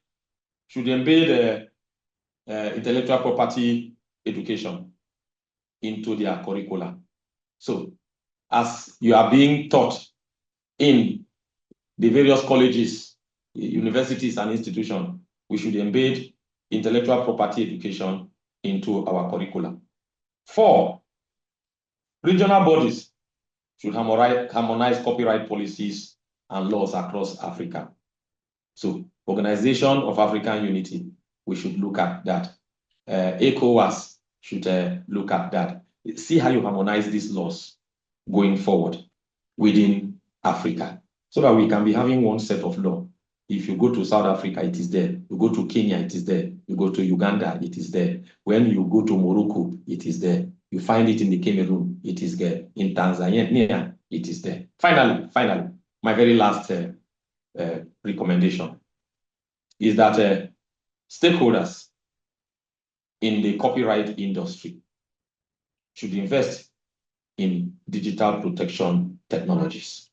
intellectual property education into their curricula. So, as you are being taught in the various colleges, universities, and institutions, we should embed intellectual property education into our curricula. 4, regional bodies should harmonize copyright policies and laws across Africa. So, Organization of African Unity, we should look at that. ECOWAS should look at that. See how you harmonize these laws going forward within Africa, so that we can be having one set of law. If you go to South Africa, it is there. You go to Kenya, it is there. You go to Uganda, it is there. When you go to Morocco, it is there. You find it in the Cameroon, it is there. In Tanzania, it is there. Finally, my very last recommendation is that stakeholders in the copyright industry should invest in digital protection technologies.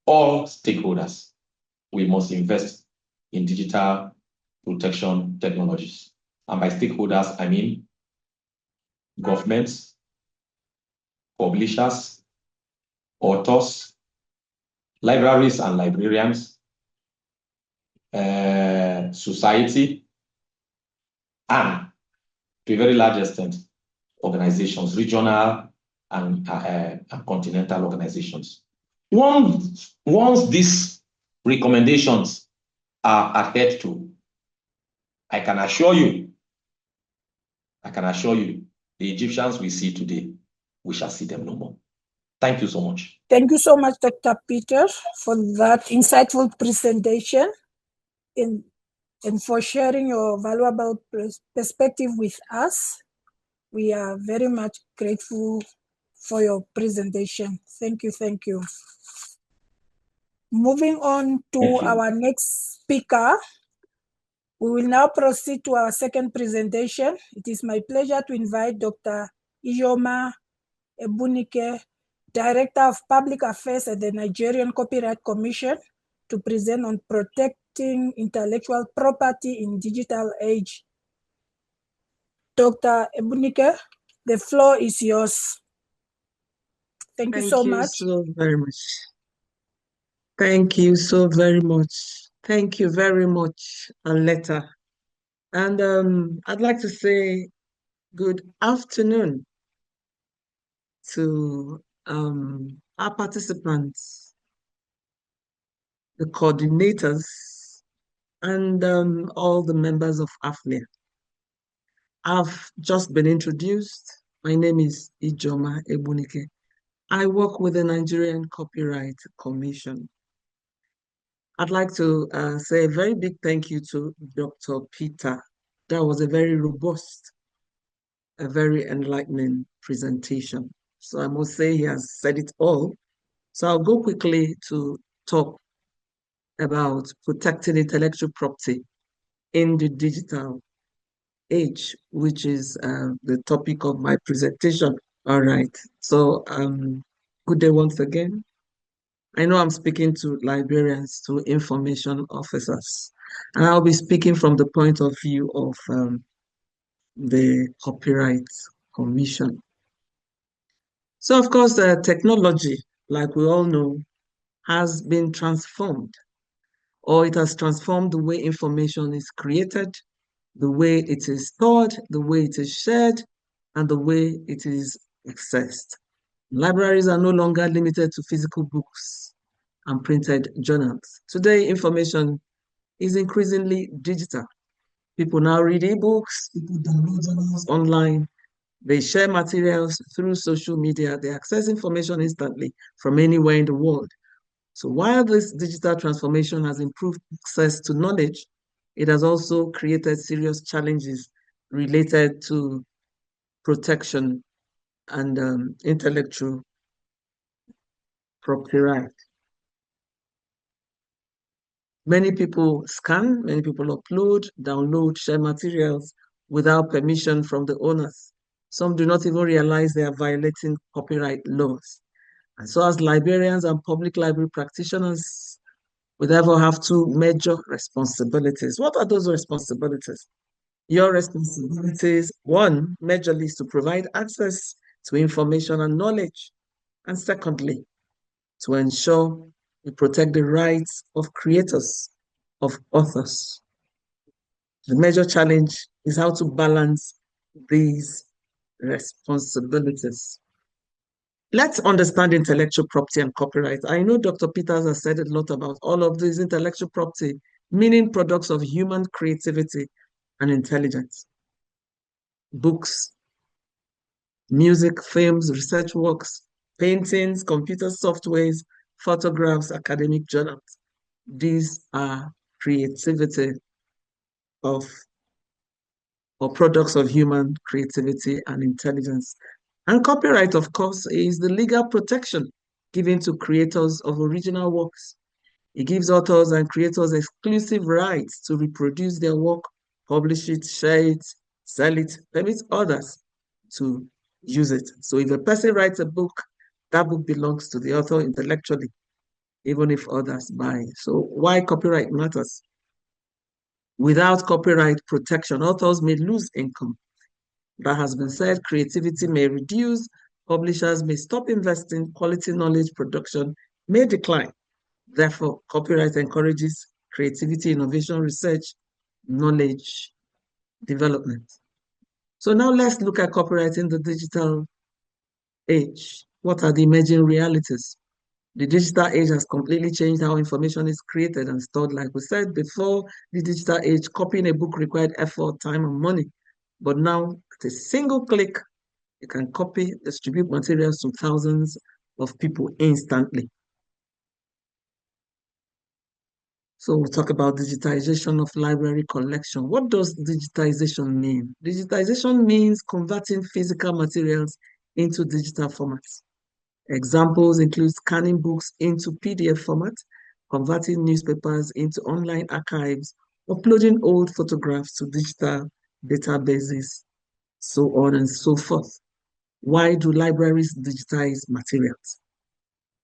All stakeholders, we must invest in digital protection technologies. And by stakeholders, I mean governments, publishers, authors, libraries and librarians, society, and to a very large extent, organizations, regional and continental organizations. Once these recommendations are adhered to, I can assure you, the Egyptians we see today, we shall see them no more. Thank you so much. Thank you so much, Dr. Peter, for that insightful presentation and for sharing your valuable perspective with us. We are very much grateful for your presentation. Thank you, thank you. Moving on to our next speaker, we will now proceed to our second presentation. It is my pleasure to invite Dr. Ijoma Ebunike, Director of Public Affairs at the Nigerian Copyright Commission, to present on protecting intellectual property in digital age. Dr. Ebunike, the floor is yours. Thank you so much. Thank you so very much. Thank you so very much. Thank you very much, Aletta. And I'd like to say good afternoon to our participants, the coordinators, and all the members of AFLIA. I've just been introduced. My name is Ijoma Ebunike. I work with the Nigerian Copyright Commission. I'd like to say a very big thank you to Dr. Peter. That was a very robust, a very enlightening presentation. So I must say he has said it all. So I'll go quickly to talk about protecting intellectual property in the digital age, which is the topic of my presentation. All right. So good day once again. I know I'm speaking to librarians, to information officers, and I'll be speaking from the point of view of the Copyright Commission. So, of course, technology, like we all know, has been transformed, or it has transformed the way information is created, the way it is stored, the way it is shared, and the way it is accessed. Libraries are no longer limited to physical books and printed journals. Today, information is increasingly digital. People now read ebooks, people download journals online, they share materials through social media, they access information instantly from anywhere in the world. So while this digital transformation has improved access to knowledge, it has also created serious challenges related to protection and intellectual property rights. Many people scan, many people upload, download, share materials without permission from the owners. Some do not even realize they are violating copyright laws. And so as librarians and public library practitioners, we therefore have two major responsibilities. What are those responsibilities? Your responsibilities, one, majorly is to provide access to information and knowledge. And secondly, to ensure we protect the rights of creators, of authors. The major challenge is how to balance these responsibilities. Let's understand intellectual property and copyright. I know Dr. Peters has said a lot about all of these intellectual property, meaning products of human creativity and intelligence. Books, music, films, research works, paintings, computer softwares, photographs, academic journals. These are creativity of or products of human creativity and intelligence. And copyright, of course, is the legal protection given to creators of original works. It gives authors and creators exclusive rights to reproduce their work, publish it, share it, sell it, permit others to use it. So if a person writes a book, that book belongs to the author intellectually, even if others buy it. So why copyright matters? Without copyright protection, authors may lose income. That has been said, creativity may reduce, publishers may stop investing, quality knowledge production may decline. Therefore, copyright encourages creativity, innovation, research, knowledge development. So now let's look at copyright in the digital age. What are the emerging realities? The digital age has completely changed how information is created and stored. Like we said before, the digital age, copying a book required effort, time, and money. But now, at a single click, you can copy, distribute materials to thousands of people instantly. So we'll talk about digitization of library collection. What does digitization mean? Digitization means converting physical materials into digital formats. Examples include scanning books into PDF format, converting newspapers into online archives, uploading old photographs to digital databases, so on and so forth. Why do libraries digitize materials?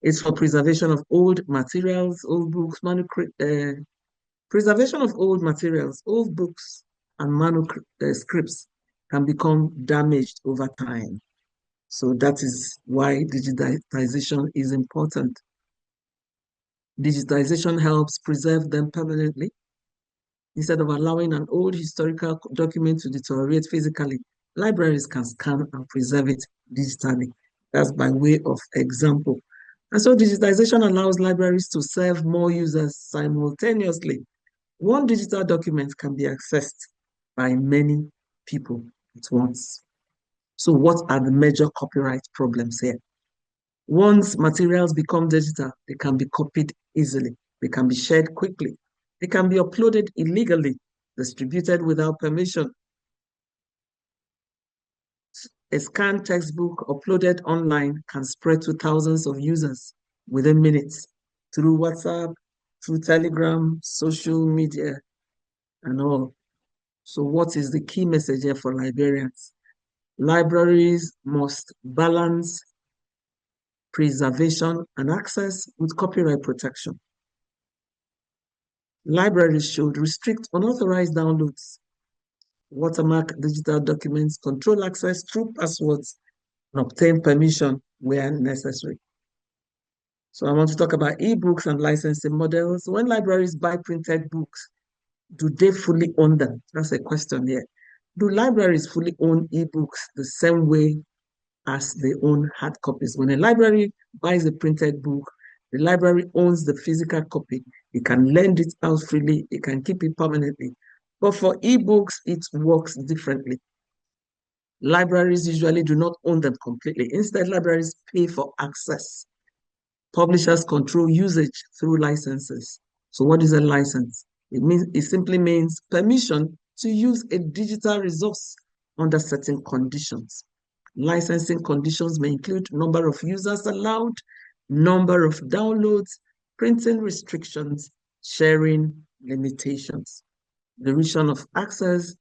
It's for preservation of old materials, old books, preservation of old materials, old books, and manuscripts can become damaged over time. So that is why digitization is important. Digitization helps preserve them permanently. Instead of allowing an old historical document to deteriorate physically, libraries can scan and preserve it digitally. That's by way of example. And so digitization allows libraries to serve more users simultaneously. One digital document can be accessed by many people at once. So what are the major copyright problems here? Once materials become digital, they can be copied easily. They can be shared quickly. They can be uploaded illegally, distributed without permission. A scanned textbook uploaded online can spread to thousands of users within minutes through WhatsApp, through Telegram, social media, and all. So what is the key message here for librarians? Libraries must balance preservation and access with copyright protection. Libraries should restrict unauthorized downloads, watermark digital documents, control access through passwords, and obtain permission where necessary. So I want to talk about ebooks and licensing models. When libraries buy printed books, do they fully own them? That's a question here. Do libraries fully own ebooks the same way as they own hard copies? When a library buys a printed book, the library owns the physical copy. It can lend it out freely. It can keep it permanently. But for ebooks, it works differently. Libraries usually do not own them completely. Instead, libraries pay for access. Publishers control usage through licenses. So what is a license? It simply means permission to use a digital resource under certain conditions. Licensing conditions may include number of users allowed, number of downloads, printing restrictions, sharing limitations, duration of access.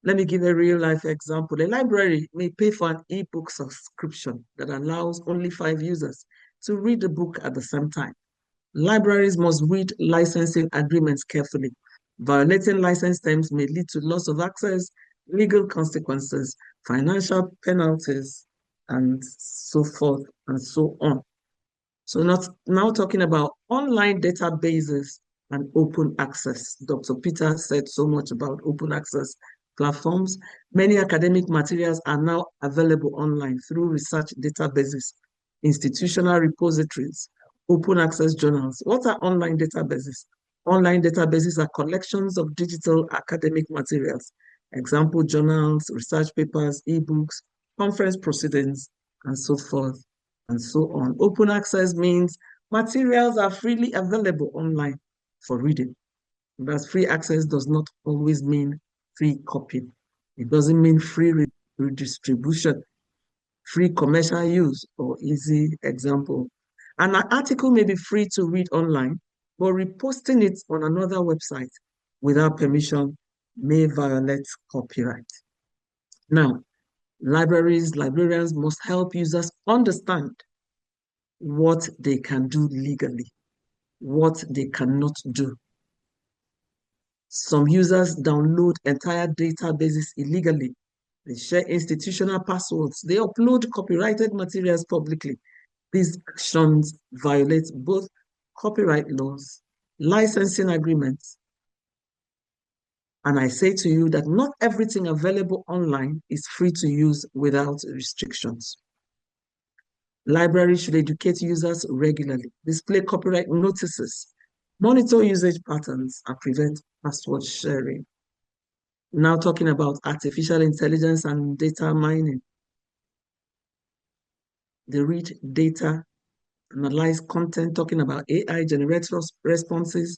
Let me give a real life example. A library may pay for an ebook subscription that allows only 5 users to read the book at the same time. Libraries must read licensing agreements carefully. Violating license terms may lead to loss of access, legal consequences, financial penalties, and so forth and so on. So now talking about online databases and open access. Dr. Peter said so much about open access platforms. Many academic materials are now available online through research databases, institutional repositories, open access journals. What are online databases? Online databases are collections of digital academic materials, example journals, research papers, ebooks, conference proceedings, and so forth and so on. Open access means materials are freely available online for reading. But free access does not always mean free copying. It doesn't mean free redistribution, free commercial use, or easy example. An article may be free to read online, but reposting it on another website without permission may violate copyright. Now, librarians must help users understand what they can do legally, what they cannot do. Some users download entire databases illegally. They share institutional passwords. They upload copyrighted materials publicly. These actions violate both copyright laws, licensing agreements. And I say to you that not everything available online is free to use without restrictions. Libraries should educate users regularly, display copyright notices, monitor usage patterns, and prevent password sharing. Now talking about artificial intelligence and data mining. They read data, analyze content, talking about AI generated responses,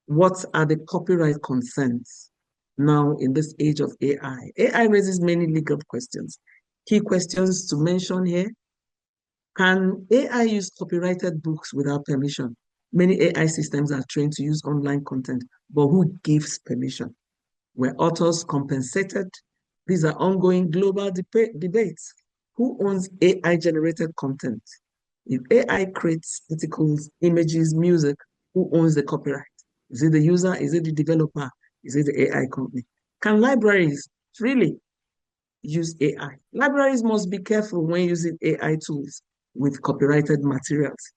What are the copyright concerns now in this age of AI? AI raises many legal questions. Key questions to mention here: can AI use copyrighted books without permission? Many AI systems are trained to use online content, but who gives permission? Were authors compensated? These are ongoing global debates. Who owns AI-generated content? If AI creates articles, images, music, who owns the copyright? Is it the user? Is it the developer? Is it the AI company? Can libraries really use AI? Libraries must be careful when using AI tools with copyrighted materials.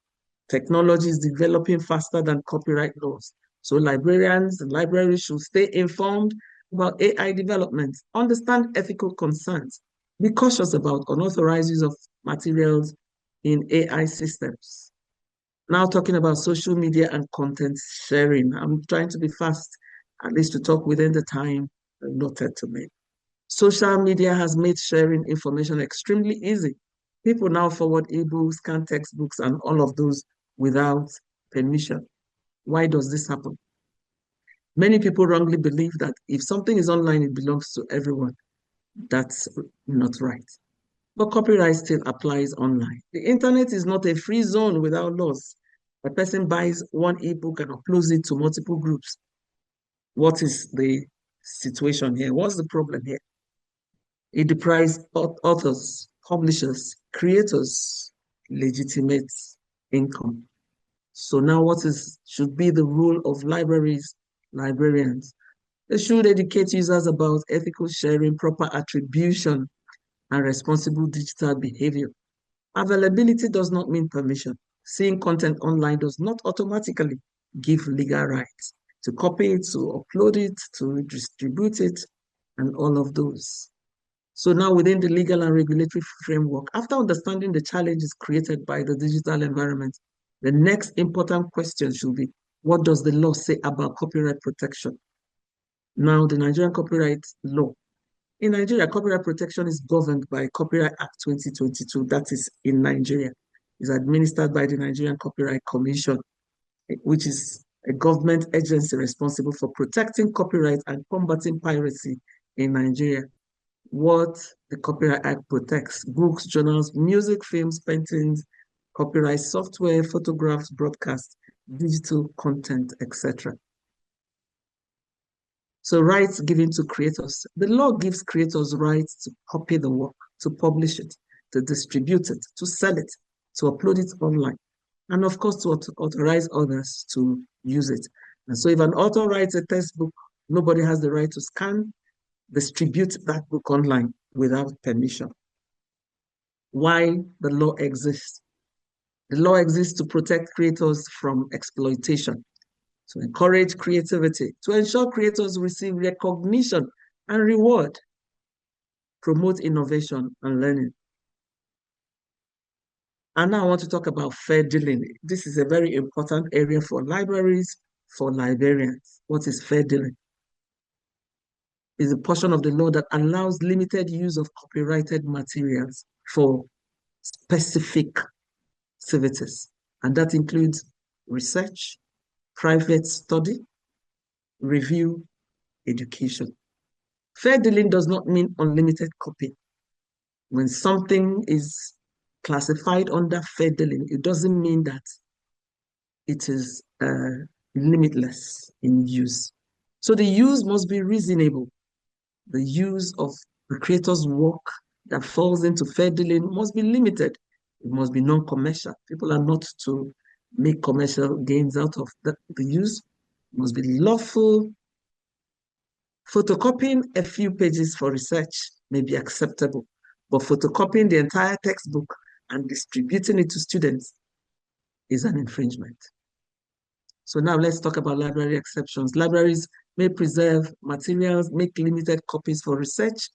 Technology is developing faster than copyright laws. So librarians and libraries should stay informed about AI development, understand ethical concerns, be cautious about unauthorized use of materials in AI systems. Now talking about social media and content sharing. I'm trying to be fast, at least to talk within the time allotted to me. Social media has made sharing information extremely easy. People now forward ebooks, scan textbooks, and all of those without permission. Why does this happen? Many people wrongly believe that if something is online, it belongs to everyone. That's not right. But copyright still applies online. The internet is not a free zone without laws. A person buys one ebook and uploads it to multiple groups. What is the situation here? What's the problem here? It deprives authors, publishers, creators legitimate income. So now should be the role of libraries, librarians? They should educate users about ethical sharing, proper attribution, and responsible digital behavior. Availability does not mean permission. Seeing content online does not automatically give legal rights to copy it, to upload it, to distribute it, and all of those. So now within the legal and regulatory framework, after understanding the challenges created by the digital environment, the next important question should be, what does the law say about copyright protection? Now, the Nigerian copyright law. In Nigeria, copyright protection is governed by Copyright Act 2022, that is in Nigeria. It's administered by the Nigerian Copyright Commission, which is a government agency responsible for protecting copyright and combating piracy in Nigeria. What the Copyright Act protects: books, journals, music, films, paintings, copyright software, photographs, broadcasts, digital content, etc. So rights given to creators. The law gives creators rights to copy the work, to publish it, to distribute it, to sell it, to upload it online, and of course to authorize others to use it. And so if an author writes a textbook, nobody has the right to scan, distribute that book online without permission. Why the law exists? The law exists to protect creators from exploitation, to encourage creativity, to ensure creators receive recognition and reward, promote innovation and learning. And now I want to talk about fair dealing. This is a very important area for libraries, for librarians. What is fair dealing? Is a portion of the law that allows limited use of copyrighted materials for specific activities. And that includes research, private study, review, education. Fair dealing does not mean unlimited copy. When something is classified under fair dealing, it doesn't mean that it is limitless in use. So the use must be reasonable. The use of the creator's work that falls into fair dealing must be limited. It must be non-commercial. People are not to make commercial gains out of the use. It must be lawful. Photocopying a few pages for research may be acceptable, but photocopying the entire textbook and distributing it to students is an infringement. So now let's talk about library exceptions. Libraries may preserve materials, make limited copies for research,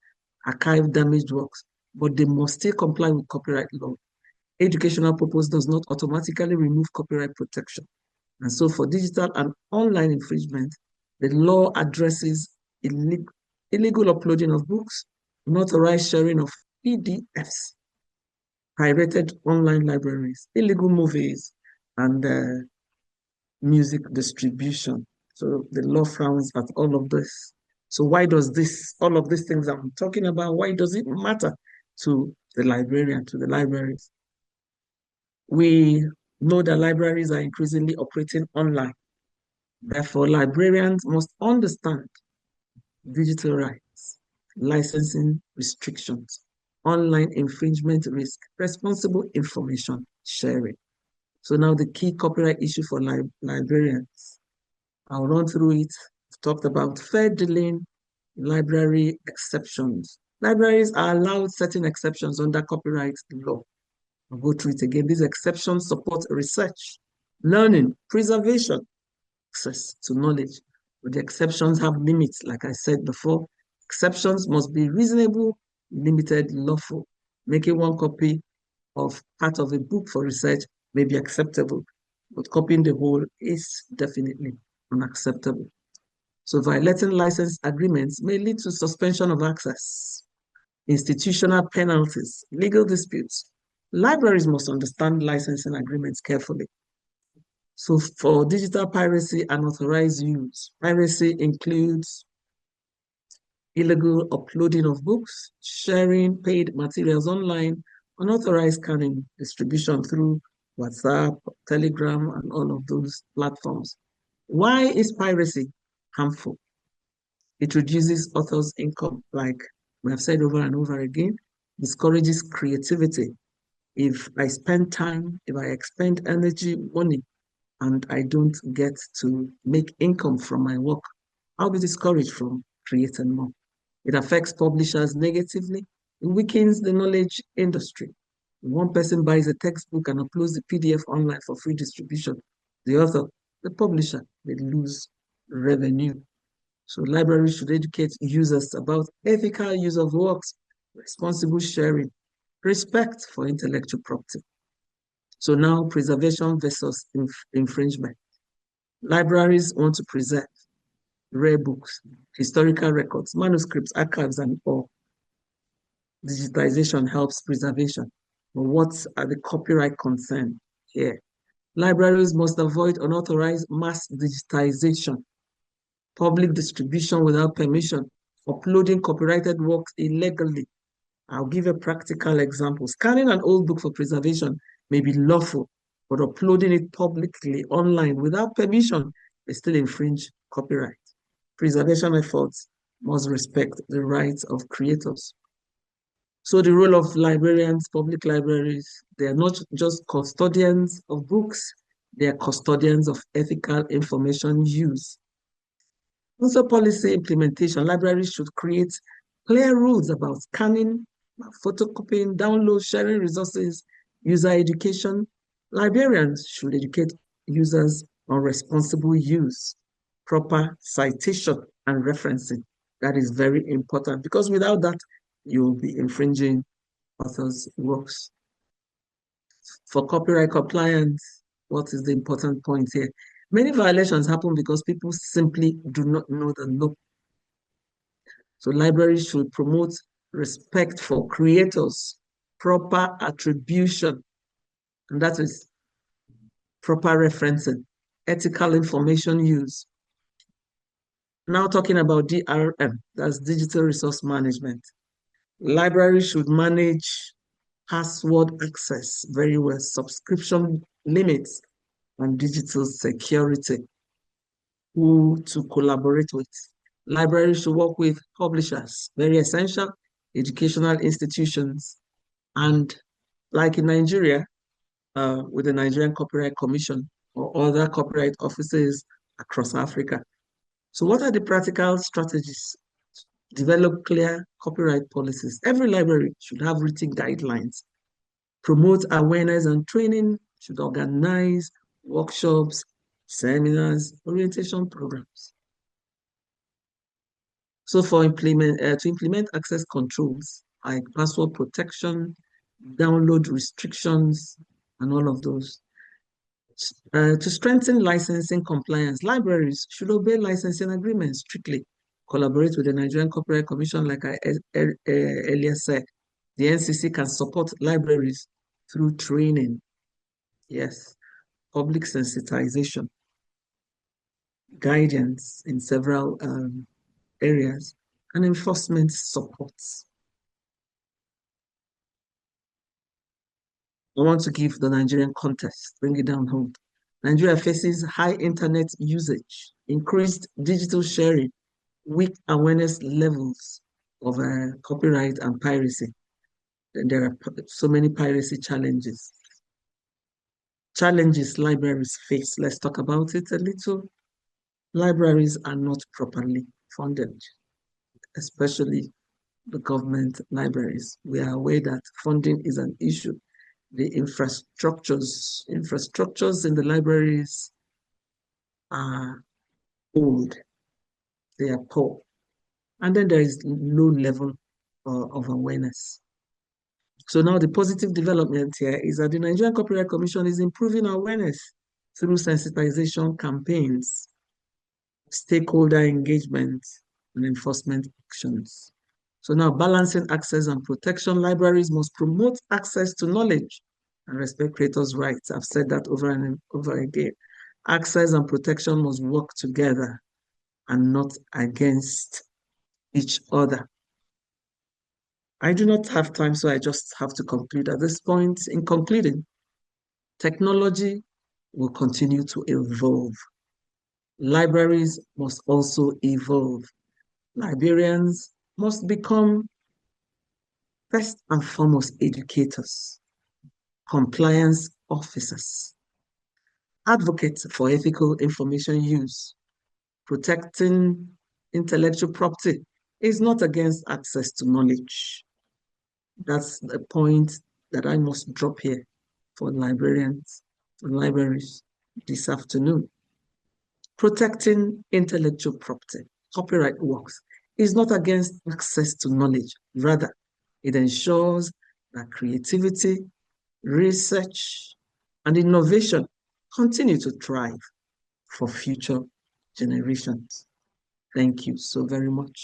archive damaged works, but they must still comply with copyright law. Educational purpose does not automatically remove copyright protection. And so for digital and online infringement, the law addresses illegal uploading of books, unauthorized sharing of PDFs, pirated online libraries, illegal movies, and music distribution. So the law frowns at all of this. So why does all of these things I'm talking about, why does it matter to the librarian, to the libraries? We know that libraries are increasingly operating online. Therefore, librarians must understand digital rights, licensing restrictions, online infringement risk, responsible information sharing. So now the key copyright issue for librarians. I'll run through it. We've talked about fair dealing, library exceptions. Libraries are allowed certain exceptions under copyright law. I'll go through it again. These exceptions support research, learning, preservation, access to knowledge. But the exceptions have limits, like I said before. Exceptions must be reasonable, limited, lawful. Making one copy of part of a book for research may be acceptable, but copying the whole is definitely unacceptable. So violating license agreements may lead to suspension of access, institutional penalties, legal disputes. Libraries must understand licensing agreements carefully. So for digital piracy and unauthorized use, piracy includes illegal uploading of books, sharing paid materials online, unauthorized scanning, distribution through WhatsApp, Telegram, and all of those platforms. Why is piracy harmful? It reduces authors' income, like we have said over and over again, discourages creativity. If I spend time, if I expend energy, money, and I don't get to make income from my work, I'll be discouraged from creating more. It affects publishers negatively. It weakens the knowledge industry. If one person buys a textbook and uploads the PDF online for free distribution, the author, the publisher, they lose revenue. So libraries should educate users about ethical use of works, responsible sharing, respect for intellectual property. So now preservation versus infringement. Libraries want to preserve rare books, historical records, manuscripts, archives, and all. Digitization helps preservation. But what are the copyright concerns here? Libraries must avoid unauthorized mass digitization, public distribution without permission, uploading copyrighted works illegally. I'll give a practical example. Scanning an old book for preservation may be lawful, but uploading it publicly online without permission may still infringe copyright. Preservation efforts must respect the rights of creators. So the role of librarians, public libraries, they are not just custodians of books, they are custodians of ethical information use. Also, policy implementation, libraries should create clear rules about scanning, photocopying, download, sharing resources, user education. Librarians should educate users on responsible use, proper citation and referencing. That is very important because without that, you will be infringing authors' works. For copyright compliance, what is the important point here? Many violations happen because people simply do not know the law. So libraries should promote respect for creators, proper attribution, and that is proper referencing, ethical information use. Now talking about DRM, that's digital resource management. Libraries should manage password access very well, subscription limits, and digital security. Who to collaborate with. Libraries should work with publishers, very essential, educational institutions, and like in Nigeria, with the Nigerian Copyright Commission or other copyright offices across Africa. So what are the practical strategies? Develop clear copyright policies. Every library should have written guidelines. Promote awareness and training, should organize workshops, seminars, orientation programs. So to implement access controls like password protection, download restrictions, and all of those. To strengthen licensing compliance, libraries should obey licensing agreements strictly, collaborate with the Nigerian Copyright Commission, like I earlier said. The NCC can support libraries through training. Yes, public sensitization. guidance in several areas, and enforcement supports. I want to give the Nigerian context, bring it down home. Nigeria faces high internet usage, increased digital sharing, weak awareness levels of copyright and piracy. There are so many piracy challenges. Challenges libraries face. Let's talk about it a little. Libraries are not properly funded, especially the government libraries. We are aware that funding is an issue. The infrastructures in the libraries are old. They are poor. And then there is low level of awareness. So now the positive development here is that the Nigerian Copyright Commission is improving awareness through sensitization campaigns, stakeholder engagement, and enforcement actions. So now balancing access and protection, libraries must promote access to knowledge and respect creators' rights. I've said that over and over again. Access and protection must work together and not against each other. I do not have time, so I just have to conclude at this point. In concluding, technology will continue to evolve. Libraries must also evolve. Librarians must become first and foremost educators, compliance officers, advocates for ethical information use. Protecting intellectual property is not against access to knowledge. That's the point that I must drop here for librarians and libraries this afternoon. Protecting intellectual property, copyright works, is not against access to knowledge. Rather, it ensures that creativity, research, and innovation continue to thrive for future generations. Thank you so very much.